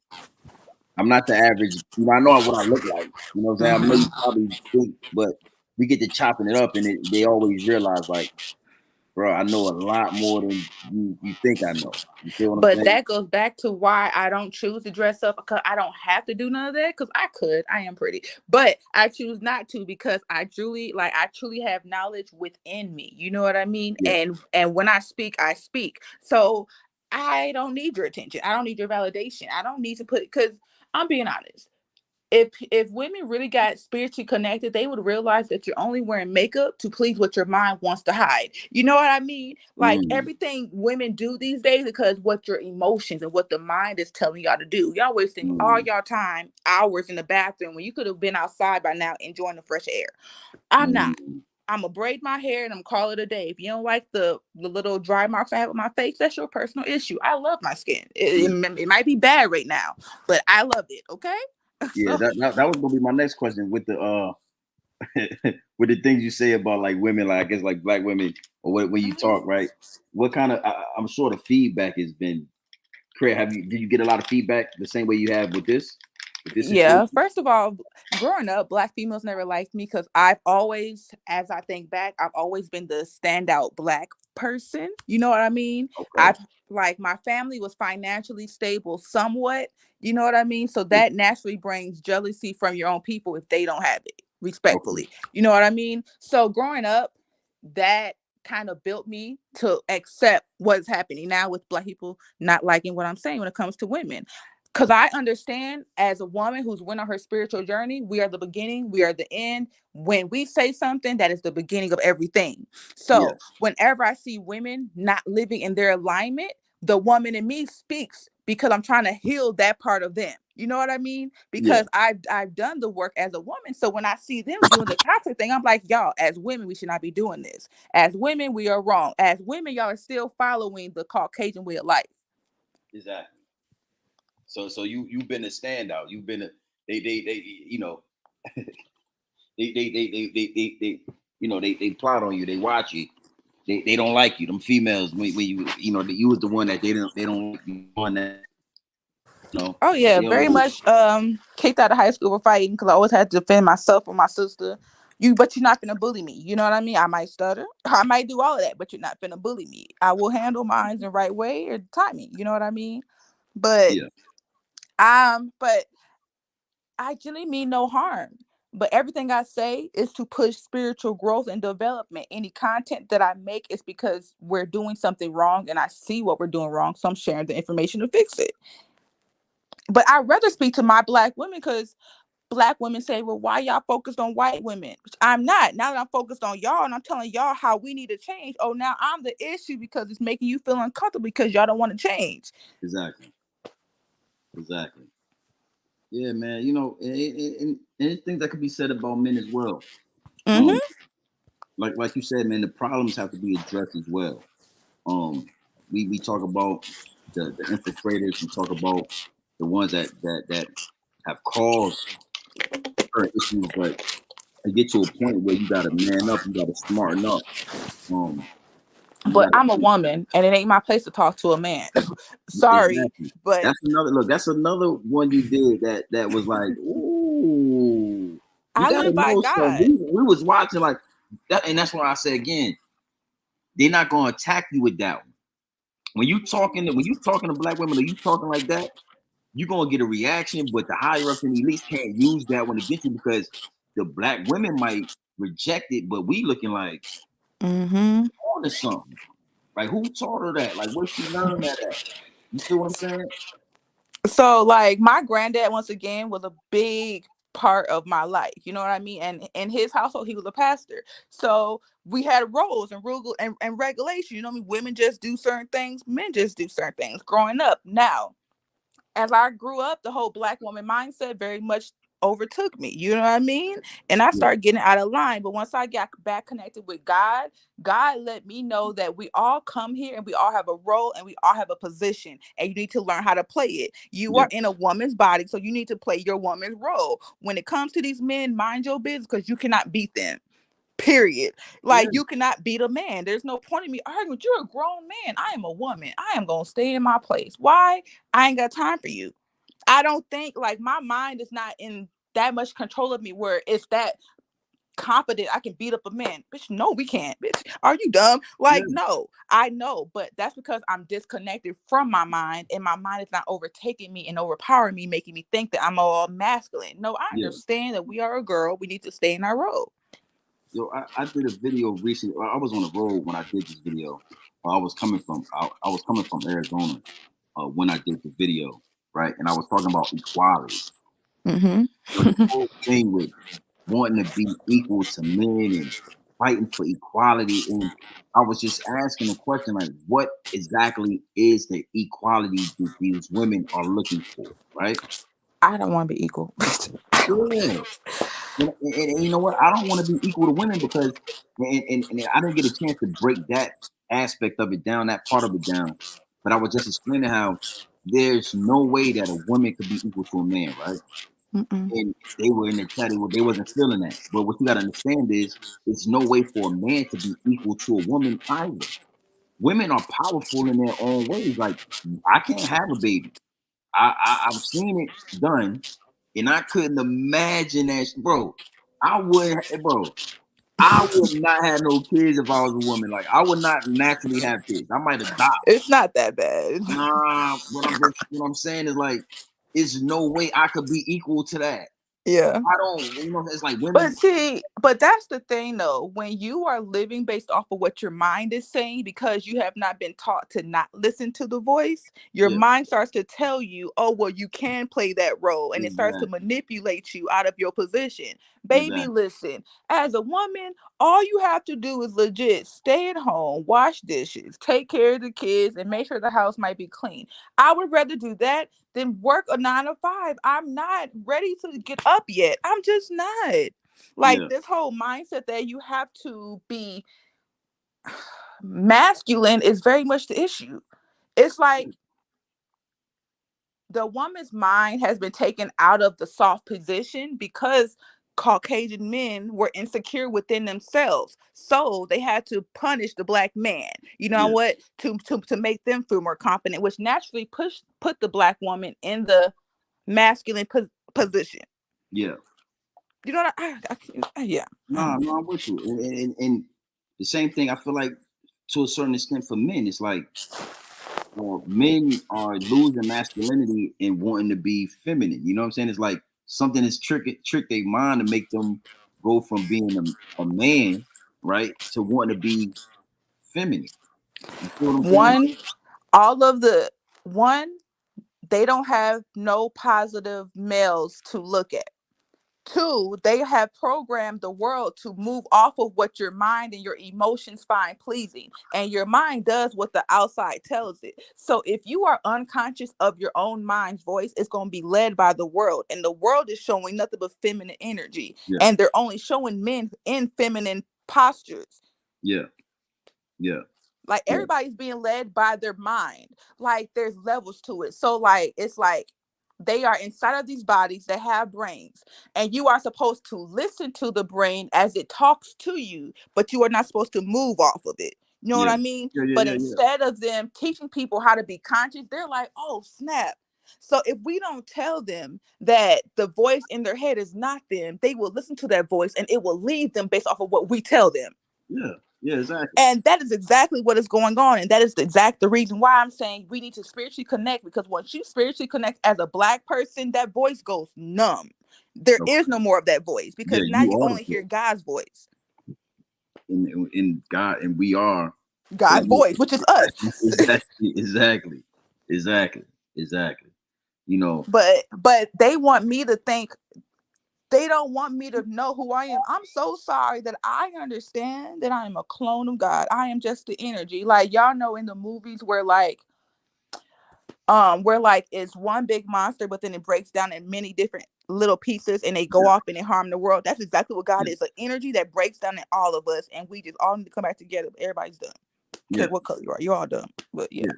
I'm not the average. You know, I know what I look like. You know what I'm saying? I know you probably think, but we get to chopping it up, and they always realize, like, bro, I know a lot more than you think I know. You feel what I'm But saying? that goes back to why I don't choose to dress up, because I don't have to do none of that, because I am pretty, but I choose not to because I truly have knowledge within me. You know what I mean? Yeah. And when I speak, I speak. So I don't need your attention. I don't need your validation. I don't need to because I'm being honest. If women really got spiritually connected, they would realize that you're only wearing makeup to please what your mind wants to hide. You know what I mean? Like, everything women do these days because what your emotions and what the mind is telling y'all to do. Y'all wasting all y'all time, hours in the bathroom, when you could have been outside by now enjoying the fresh air. I'm not. I'm gonna braid my hair and I'm call it a day. If you don't like the little dry marks I have on my face, that's your personal issue. I love my skin. It might be bad right now, but I love it. Okay. Yeah, that was gonna be my next question with the with the things you say about like women, like I guess like black women, or when you talk, right? What kind of I'm sure the feedback has been great. Did you get a lot of feedback the same way you have with this? Yeah, first of all, growing up, black females never liked me because I've always, as I think back, I've always been the standout black person. You know what I mean? Okay. My family was financially stable somewhat. You know what I mean? So that naturally brings jealousy from your own people if they don't have it, respectfully. Okay. You know what I mean? So growing up, that kind of built me to accept what's happening now with black people not liking what I'm saying when it comes to women. Because I understand, as a woman who's went on her spiritual journey, we are the beginning, we are the end. When we say something, that is the beginning of everything. So whenever I see women not living in their alignment, the woman in me speaks because I'm trying to heal that part of them. You know what I mean? Because I've done the work as a woman. So when I see them doing the toxic thing, I'm like, y'all, as women, we should not be doing this. As women, we are wrong. As women, y'all are still following the Caucasian way of life. Exactly. So you've been a standout. You've been they you know they plot on you. They watch you. They don't like you. Them females when you was the one that they don't like you on that. Oh yeah, very much kicked out of high school for fighting because I always had to defend myself or my sister. But you're not gonna bully me. You know what I mean? I might stutter, I might do all of that, but you're not gonna bully me. I will handle mine the right way or timing. You know what I mean? But but I generally mean no harm. But everything I say is to push spiritual growth and development. Any content that I make is because we're doing something wrong and I see what we're doing wrong. So I'm sharing the information to fix it. But I'd rather speak to my Black women because Black women say, well, why y'all focused on white women? Which I'm not. Now that I'm focused on y'all and I'm telling y'all how we need to change, oh, now I'm the issue because it's making you feel uncomfortable because y'all don't want to change. Exactly. Yeah, man. You know, and things that could be said about men as well. Mm-hmm. Like you said, man, the problems have to be addressed as well. We talk about the infiltrators. We talk about the ones that have caused current issues, but to get to a point where you got to man up, you got to smarten up. You But got I'm a to woman and it ain't my place to talk to a man. Sorry, exactly. but That's another one you did that was like, ooh, you I got to live by know. So God. we was watching like that, and that's why I say again, they're not gonna attack you with that one. When you talking to Black women, or you talking like that, you're gonna get a reaction. But the higher ups and elites can't use that one against you because the Black women might reject it, but we looking like Mm-hmm. on to something. Like who taught her that? Like where she learned that at? You feel what I'm saying? So like my granddad once again was a big part of my life, you know what I mean? And in his household he was a pastor, so we had roles and rules and regulations, you know what I mean? Women just do certain things, men just do certain things growing up. Now as I grew up, the whole Black woman mindset very much overtook me. You know what I mean? And I Yeah, started getting out of line. But once I got back connected with God, God let me know that we all come here and we all have a role and we all have a position. And you need to learn how to play it. You yeah, are in a woman's body, so you need to play your woman's role. When it comes to these men, mind your business because you cannot beat them. Period. yeah, Like you cannot beat a man. There's no point in me arguing. You're a grown man. I am a woman. I am gonna stay in my place. Why? I ain't got time for you. I don't think like my mind is not in that much control of me where it's that confident I can beat up a man. Bitch, no, we can't. Bitch, are you dumb? Like, yeah, no, I know, but that's because I'm disconnected from my mind and my mind is not overtaking me and overpowering me, making me think that I'm all masculine. No, I yeah. understand that we are a girl. We need to stay in our role. Yo, I did a video recently. I was on the road when I did this video. I was coming from Arizona when I did the video, right? And I was talking about equality. Mm-hmm. So the whole thing with wanting to be equal to men and fighting for equality, and I was just asking the question like, what exactly is the equality that these women are looking for, right? I don't want to be equal. Yeah. And you know what? I don't want to be equal to women because, and I didn't get a chance to break that aspect of it down, that part of it down. But I was just explaining how there's no way that a woman could be equal to a man, right? Mm-mm. And they were in the chat, they wasn't feeling that. But what you got to understand is, there's no way for a man to be equal to a woman either. Women are powerful in their own ways. Like I can't have a baby. I've seen it done, and I couldn't imagine that, bro. I would, bro. I would not have no kids if I was a woman. Like I would not naturally have kids. I might adopt. It's not that bad. Nah, what I'm saying is like, there's no way I could be equal to that. Yeah. I don't, it's like But women. see, but that's the thing though. When you are living based off of what your mind is saying, because you have not been taught to not listen to the voice, your Yeah, mind starts to tell you, oh, well, you can play that role. And it starts to exactly, manipulate you out of your position. Baby, exactly. listen, as a woman, all you have to do is legit stay at home, wash dishes, take care of the kids, and make sure the house might be clean. I would rather do that than work a 9 to 5. I'm not ready to get up yet. I'm just not. Like Yeah, this whole mindset that you have to be masculine is very much the issue. It's like the woman's mind has been taken out of the soft position because Caucasian men were insecure within themselves. So they had to punish the Black man, you know yeah, what, to make them feel more confident, which naturally put the Black woman in the masculine position. yeah. You know what yeah. Nah, no, I'm with you. And the same thing. I feel like to a certain extent for men, it's like, well, men are losing masculinity and wanting to be feminine. You know what I'm saying? It's like something has tricked their mind to make them go from being a man, right, to wanting to be feminine. You see what I'm saying? One, they don't have no positive males to look at. Two, they have programmed the world to move off of what your mind and your emotions find pleasing. And your mind does what the outside tells it. So if you are unconscious of your own mind's voice, it's going to be led by the world. And the world is showing nothing but feminine energy. Yeah. And they're only showing men in feminine postures. Yeah. Yeah. Like everybody's being led by their mind. Like there's levels to it. So like it's like they are inside of these bodies that have brains, and you are supposed to listen to the brain as it talks to you, but you are not supposed to move off of it. You know what I mean? But instead of them teaching people how to be conscious, they're like, oh snap. So if we don't tell them that the voice in their head is not them, they will listen to that voice and it will lead them based off of what we tell them. Yeah. Yeah, exactly. And that is exactly what is going on. And that is the reason why I'm saying we need to spiritually connect, because once you spiritually connect as a Black person, that voice goes numb. There is no more of that voice, because now you only hear God's voice. In God, and we are God's voice, which is us. Exactly. You know. But they want me to think. They don't want me to know who I am. I'm so sorry that I understand that I am a clone of God. I am just the energy. Like y'all know in the movies where it's one big monster, but then it breaks down in many different little pieces and they go off and they harm the world. That's exactly what God is. An energy that breaks down in all of us, and we just all need to come back together. Everybody's done. Okay, what color you are? You're all done. But yeah,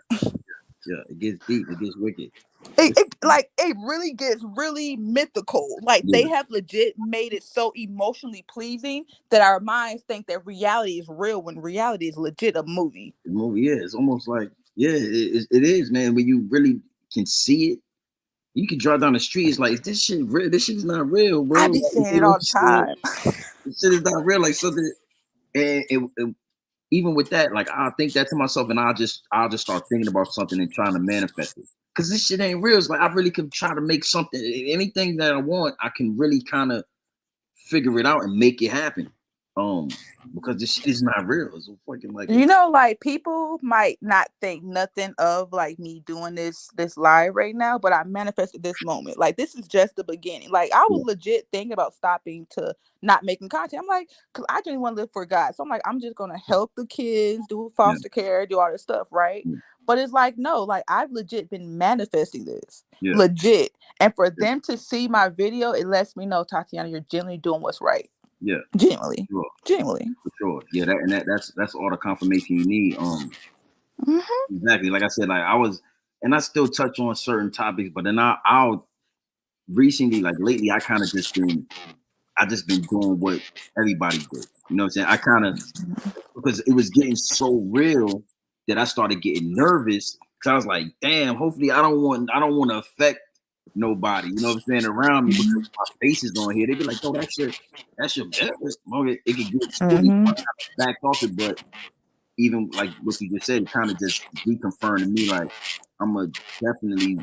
it gets deep. It gets wicked. It really gets really mythical. Like they have legit made it so emotionally pleasing that our minds think that reality is real when reality is legit a movie. The movie, it's almost like it is, man. When you really can see it, you can drive down the street. It's like, this shit real. This shit is not real, bro. I be saying it all the time. This shit is not real. Like something, and even with that, like I'll think that to myself, and I'll just start thinking about something and trying to manifest it. Cause this shit ain't real. It's like I really can try to make something, anything that I want, I can really kind of figure it out and make it happen. Because this shit is not real. It's fucking like, you know, like people might not think nothing of like me doing this live right now, but I manifested this moment. Like this is just the beginning. Like I was legit thinking about stopping to not making content. I'm like, cause I just want to live for God. So I'm like, I'm just gonna help the kids, do foster care, do all this stuff, right? But it's like, no, like I've legit been manifesting this. Legit. And for them to see my video, it lets me know, Tatiana, you're genuinely doing what's right. Yeah. Genuinely. Sure. Genuinely. For sure. Yeah, that's all the confirmation you need. Exactly. Like I said, like I was, and I still touch on certain topics, but then I'll recently, like lately, I kind of just been doing what everybody did. You know what I'm saying? I kind of, because it was getting so real that I started getting nervous, because I was like, damn, hopefully I don't want to affect nobody, you know what I'm saying, around me, because my face is on here. They be like, oh, that's your it could get silly, back off it. But even like what you just said, it kind of just reconfirmed to me, like I'm gonna definitely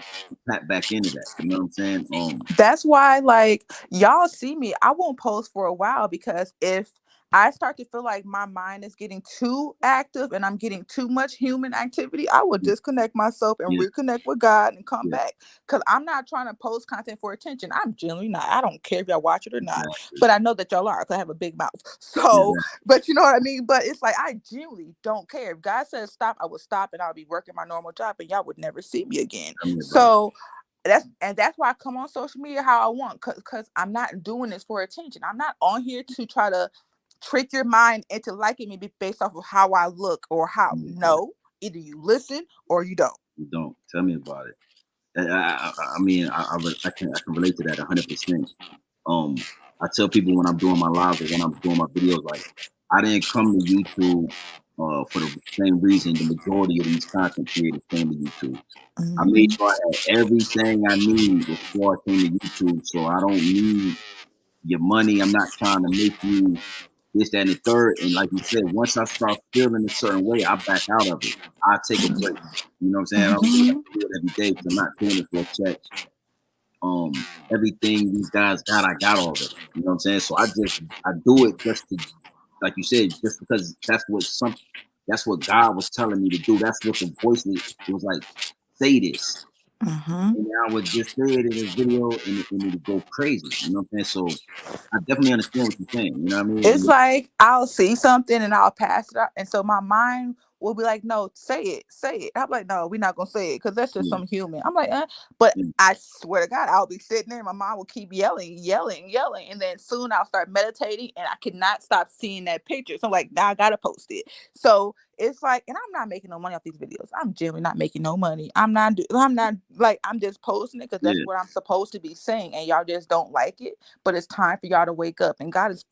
tap back into that. You know what I'm saying? That's why, like, y'all see me, I won't post for a while, because if I start to feel like my mind is getting too active and I'm getting too much human activity, I will disconnect myself and reconnect with God and come back. Because I'm not trying to post content for attention. I'm genuinely not. I don't care if y'all watch it or not. But I know that y'all are, because I have a big mouth. So, but you know what I mean? But it's like, I genuinely don't care. If God says stop, I will stop, and I'll be working my normal job, and y'all would never see me again. So that's why I come on social media how I want, because I'm not doing this for attention. I'm not on here to try to trick your mind into liking me based off of how I look or how. No, either you listen or you don't. You don't. Tell me about it. I mean, I can relate to that 100%. I tell people when I'm doing my lives or when I'm doing my videos, like I didn't come to YouTube for the same reason the majority of these content creators came to YouTube. I made sure I had everything I need before I came to YouTube, so I don't need your money. I'm not trying to make you this, that, and the third. And like you said, once I start feeling a certain way, I back out of it. I take a break. You know what I'm saying? I don't do it every day, because I'm not doing it for a check. everything these guys got, I got already. You know what I'm saying? So I do it just to, like you said, just because that's what God was telling me to do. That's what the voice was. It was like, say this. Mm-hmm. And I would just say it in a video and it would go crazy. You know what I'm saying? So I definitely understand what you're saying. You know what I mean? It's like I'll see something and I'll pass it out, and so my mind will be like, "No, say it, say it." I'm like, "No, we're not gonna say it because that's just Yeah, some human." I'm like, but yeah, I swear to God, I'll be sitting there, and my mind will keep yelling, yelling, yelling, and then soon I'll start meditating, and I cannot stop seeing that picture. So I'm like, now I gotta post it. So it's like, and I'm not making no money off these videos. I'm genuinely not making no money. I'm not like I'm just posting it because that's yeah. what I'm supposed to be saying, and y'all just don't like it. But it's time for y'all to wake up, and God is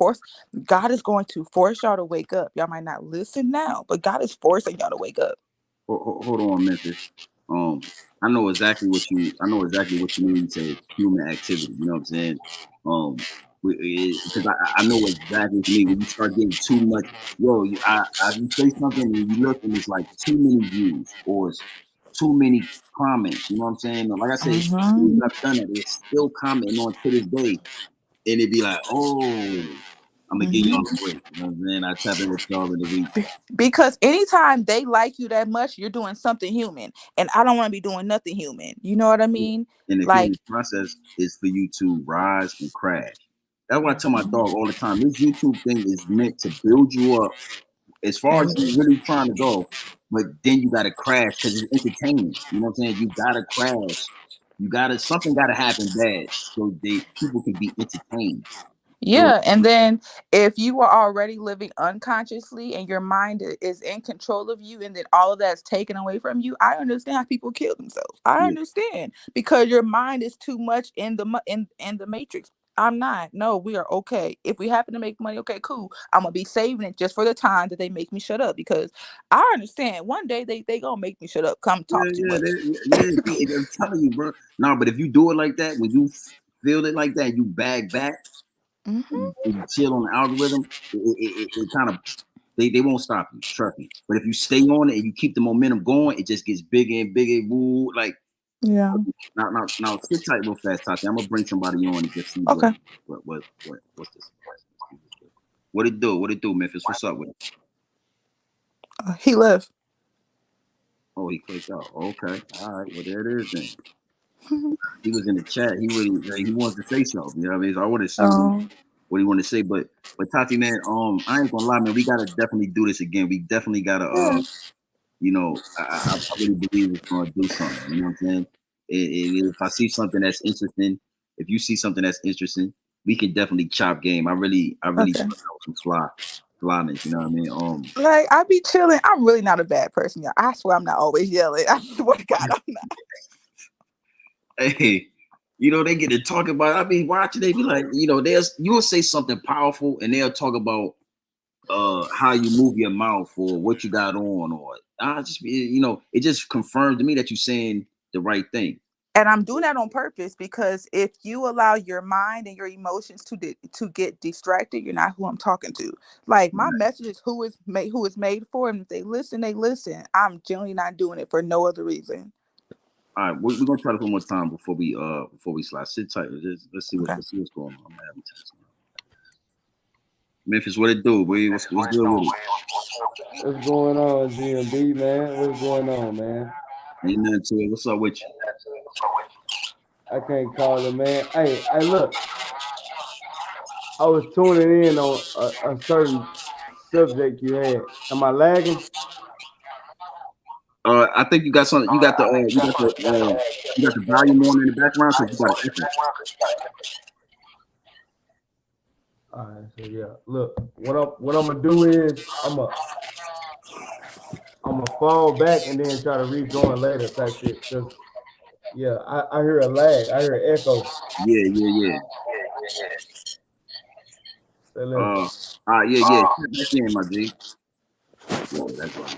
going to force y'all to wake up. Y'all might not listen now, but God is forcing y'all to wake up. Hold on, Memphis. I know exactly what you. I know exactly what you mean. You say human activity. You know what I'm saying? Because I know exactly what you mean. When you start getting too much, you say something and you look and it's like too many views or it's too many comments. You know what I'm saying? Like I said, Mm-hmm. I've done it. They're still commenting on to this day, and it'd be like, oh, I'm gonna give Mm-hmm. y'all a break. You know what I'm saying? I tap in with y'all in the week. Because anytime they like you that much, you're doing something human, and I don't want to be doing nothing human. You know what I mean? And the Like, human process is for you to rise and crash. That's what I tell my mhm. dog all the time. This YouTube thing is meant to build you up as far as And you're really trying to go, but then you gotta crash because it's entertainment. You know what I'm saying? You gotta crash. Something gotta happen bad so people can be entertained. So yeah, and then if you are already living unconsciously and your mind is in control of you, and then all of that's taken away from you, I understand how people kill themselves. I yeah, understand because your mind is too much in in the matrix. I'm not. No, we are okay. If we happen to make money, okay, cool. I'm gonna be saving it just for the time that they make me shut up because I understand one day they gonna make me shut up. Come talk too much. I'm telling you, bro. No, but if you do it like that, when you feel it like that, you bag back Hmm. and you chill on the algorithm, it kind of they won't stop you. Trust me. But if you stay on it and you keep the momentum going, it just gets bigger and bigger. Woo, like Yeah. now sit tight real fast, Tati. I'm gonna bring somebody on and just see Okay. what's this. What it do? What it do, Memphis? What's up with it? He left. Oh, he clicked out. Okay, all right. Well, there it is then. He was in the chat. He wants to say something. You know what I mean? So I want to see um. what he want to say. But Tati, man, I ain't gonna lie, man. We gotta definitely do this again. We definitely gotta Yeah. I really believe it's gonna do something. You know what I'm saying? If I see something that's interesting, if you see something that's interesting, we can definitely chop game. I really Okay. thought that was some flyness. You know what I mean? Like I be chilling. I'm really not a bad person, y'all. I swear I'm not always yelling. I swear to God, I'm not. Hey, they get to talk about. I be watching. They be like, you'll say something powerful, and they'll talk about how you move your mouth or what you got on, or I just it just confirmed to me that you're saying the right thing. And I'm doing that on purpose because if you allow your mind and your emotions to get distracted, you're not who I'm talking to. Like my message is who is made for, and if they listen, they listen. I'm generally not doing it for no other reason. All right, we're gonna try this one more time before we slide. Sit tight. Let's see Okay. what's going on. I'm having text now. Memphis, what it do, boy? What's good with it? What's going on, GMB, man? What's going on, man? Ain't nothing to it. What's up with you? I can't call it, man. Hey, look, I was tuning in on a certain subject you had. Am I lagging? I think you got something. You got the volume on in the background because you got an echo. All right, so yeah. Look, what I'm gonna do is I'm gonna fall back and then try to rejoin later type shit. Cause yeah, I hear a lag. I hear an echo. Yeah. Say less. Yeah. Check back in, my G. Yeah, that's right.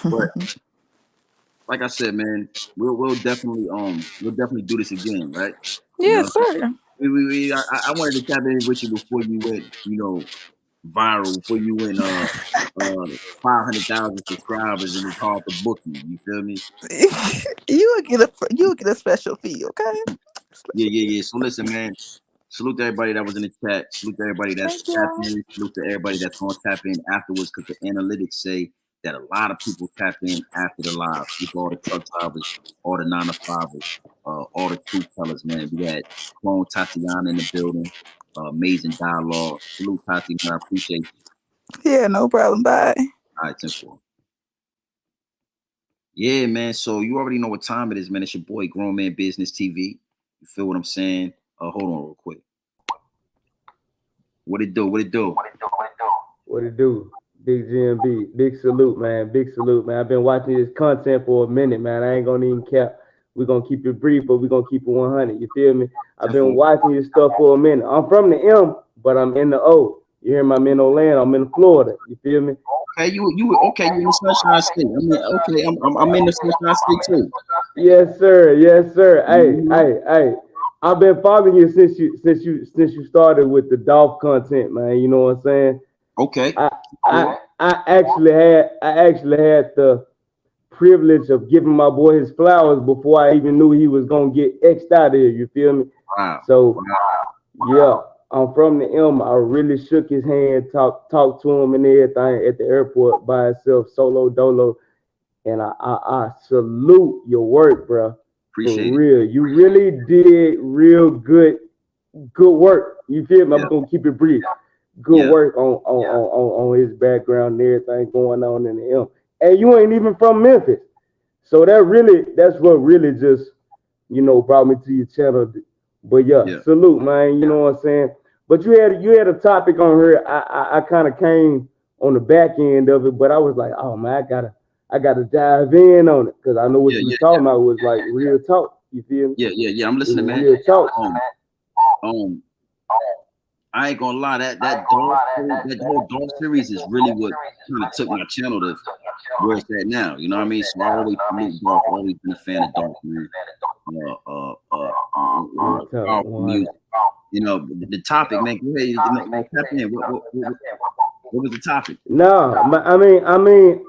But like I said, man, we'll definitely do this again, right? You know, Yes, sir. I wanted to tap in with you before you went, viral, before you went 500,000 subscribers, and it's hard to book you. You feel me? You will get a special fee, okay? Yeah. So listen, man. Salute to everybody that was in the chat. Salute to everybody that's Thank you. tapped in. Salute to everybody that's going to tap in afterwards because the analytics say that a lot of people tap in after the live. With all the truck drivers, all the 9-to-5ers, all the truth tellers, man. We had Clone Tatiana in the building. Amazing dialogue. Salute, Tatiana. I appreciate you. Yeah, no problem. Bye. All right, 10-4. Yeah, man. So you already know what time it is, man. It's your boy, Grown Man Business TV. You feel what I'm saying? Hold on real quick. What it do? What it do? What it do? Big GMB. Big salute, man. Big salute, man. I've been watching this content for a minute, man. I ain't gonna even cap. We're gonna keep it brief, but we're gonna keep it 100. You feel me? I've been watching this stuff for a minute. I'm from the M, but I'm in the O. You hear me? I'm in Orlando. I'm in Florida. You feel me? Okay, you in the Sunshine State. I mean, okay, I'm in the Sunshine State too. Yes, sir. Yes, sir. Hey. I've been following you since you started with the Dolph content, man. You know what I'm saying? Okay. I actually had the privilege of giving my boy his flowers before I even knew he was gonna get X'd out of here. You feel me? Wow. So yeah, I'm from the M. I really shook his hand, talked to him and everything at the airport by himself, solo dolo. And I salute your work, bro. Appreciate For real. You really did real good work. You feel me? I'm gonna keep it brief. Good work on his background and everything going on in the M. And you ain't even from Memphis. So that's what really just, brought me to your channel. But salute, man. You know what I'm saying? But you had a topic on here. I kind of came on the back end of it, but I was like, oh man, I gotta dive in on it because I know what you were talking about was like real talk. You feel me? Yeah. I'm listening, man. Real talk. I ain't gonna lie, that whole Dolph series is really what kind of took my channel to where it's at now. You know what I mean? So I always salute Dolph. I've always been a fan of Dolph, man. Music. The topic, man. Go ahead, tap in. What was the topic? No, I mean,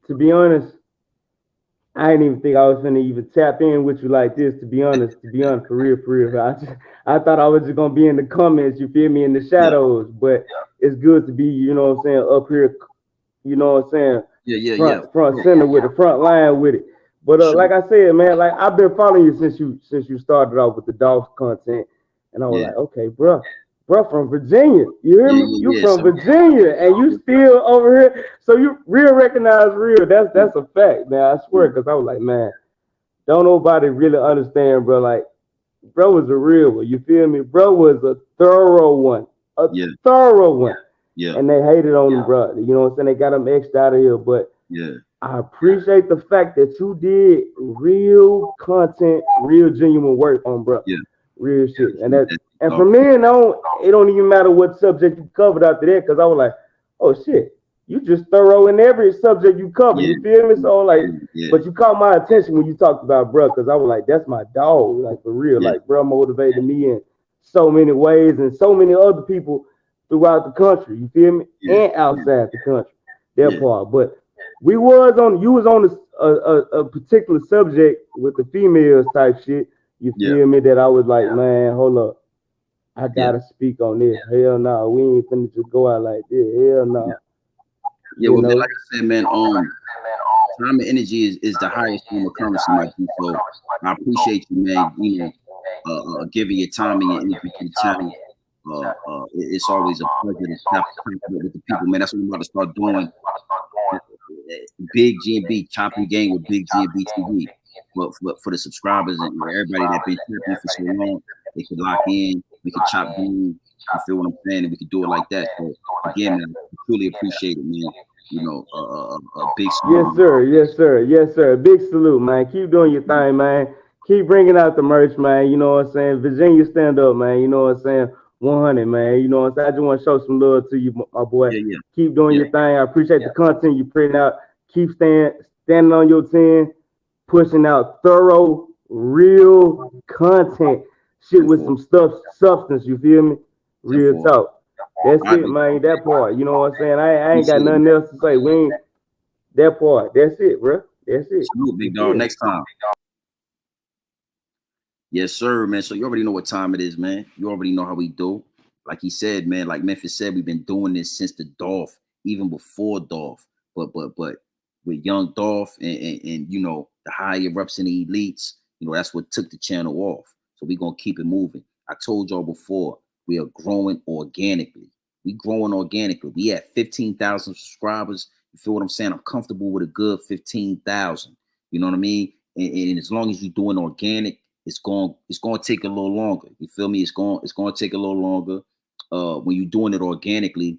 to be honest, I didn't even think I was gonna even tap in with you like this. To be honest, for real. I thought I was just gonna be in the comments. You feel me? In the shadows, but it's good to be, you know what I'm saying, up here. You know what I'm saying? Front center with the front line with it. But like I said, man, like I've been following you since you started off with the Dolph content, and I was like, okay, bro from Virginia. You hear me? You from Virginia, and you still over here. So you real recognize real. That's a fact, man. I swear, because I was like, man, don't nobody really understand, bro. Like, bro was a real one. You feel me? Bro was a thorough one. Thorough one. Yeah. And they hated on him, bro. You know what I'm saying? They got him X'd out of here. But I appreciate the fact that you did real content, real genuine work on bro. Yeah. Real shit. And from then on, it don't even matter what subject you covered after that, because I was like, oh shit, you just thorough in every subject you cover. You feel me? So like, but you caught my attention when you talked about bro, because I was like, that's my dog, like for real. Like bro motivated me in so many ways and so many other people throughout the country. You feel me? And outside the country. That part. But you was on a particular subject with the females type shit. You feel me? That I was like, man, hold up. I gotta speak on this. Hell no, we ain't finna just go out like this. Hell no. Well, man, like I said, man, time and energy is the highest form of currency, my people. So I appreciate you, man. Giving your time and your energy to the channel. It's always a pleasure to tap with the people, man. That's what we're about to start doing. Big GMB chopping game with Big Gmbtv. For the subscribers and everybody that been tapping for so long, they could lock in. We could chop game. You feel what I'm saying? And we could do it like that. So again, man, I truly appreciate it, man. A big salute. Yes, sir. Big salute, man. Keep doing your thing, man. Keep bringing out the merch, man. You know what I'm saying? Virginia, stand up, man. You know what I'm saying? 100, man. You know what I'm saying? I just want to show some love to you, my boy. Keep doing your thing. I appreciate the content you putting out. Keep standing on your 10. Pushing out thorough, real content, shit with some substance. You feel me? Real talk. That's it, man. That part. You know what I'm saying? I ain't got nothing else to say. We ain't that part. That's it, bro. That's it. Big dog. Next time. Yes, sir, man. So you already know what time it is, man. You already know how we do. Like he said, man, like Memphis said, we've been doing this since the Dolph, even before Dolph. But with young Dolph and you know, the higher ups and the elites, you know, that's what took the channel off. So we're gonna keep it moving. I told y'all before, we are growing organically. We growing organically. We at 15,000 subscribers. You feel what I'm saying? I'm comfortable with a good 15,000. You know what I mean? And as long as you're doing organic, it's going to take a little longer. You feel me? It's going to take a little longer. When you're doing it organically,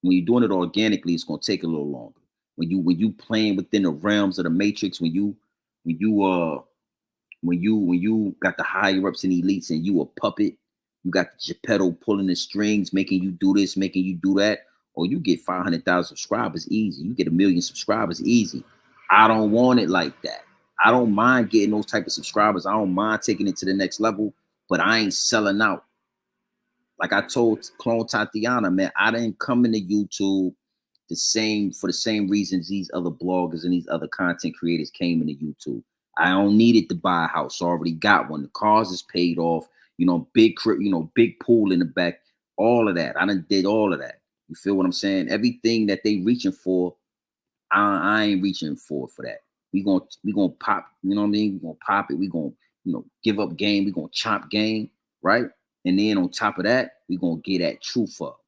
it's going to take a little longer. When you playing within the realms of the matrix, when you got the higher ups and elites and you a puppet, you got the Geppetto pulling the strings, making you do this, making you do that, or you get 500,000 subscribers easy. You get 1 million subscribers easy. I don't want it like that. I don't mind getting those type of subscribers. I don't mind taking it to the next level, but I ain't selling out. Like I told Clone Tatiana, man, I didn't come into YouTube for the same reasons these other bloggers and these other content creators came into YouTube. I don't need it to buy a house. I already got one. The cars is paid off. You know, big pool in the back. All of that. I done did all of that. You feel what I'm saying? Everything that they reaching for, I ain't reaching for that. We gonna pop, you know what I mean? We gonna pop it. We gonna, you know, give up game. We gonna chop game, right? And then on top of that, we gonna get that truth up.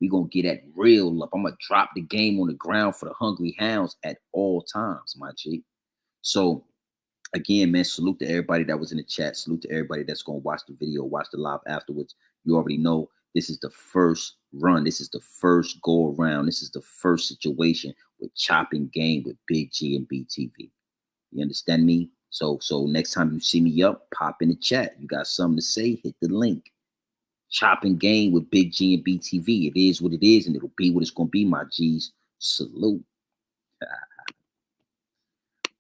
We gonna get that real up. I'm gonna drop the game on the ground for the hungry hounds at all times, my G. So again, man, salute to everybody that was in the chat. Salute to everybody that's gonna watch the video, watch the live afterwards. You already know this is the first run. This is the first go around. This is the first situation with chopping game with Big Gmbtv. You understand me? So next time you see me up, pop in the chat. You got something to say, hit the link. Chopping game with Big Gmbtv. It is what it is, and it'll be what it's gonna be, my G's. Salute.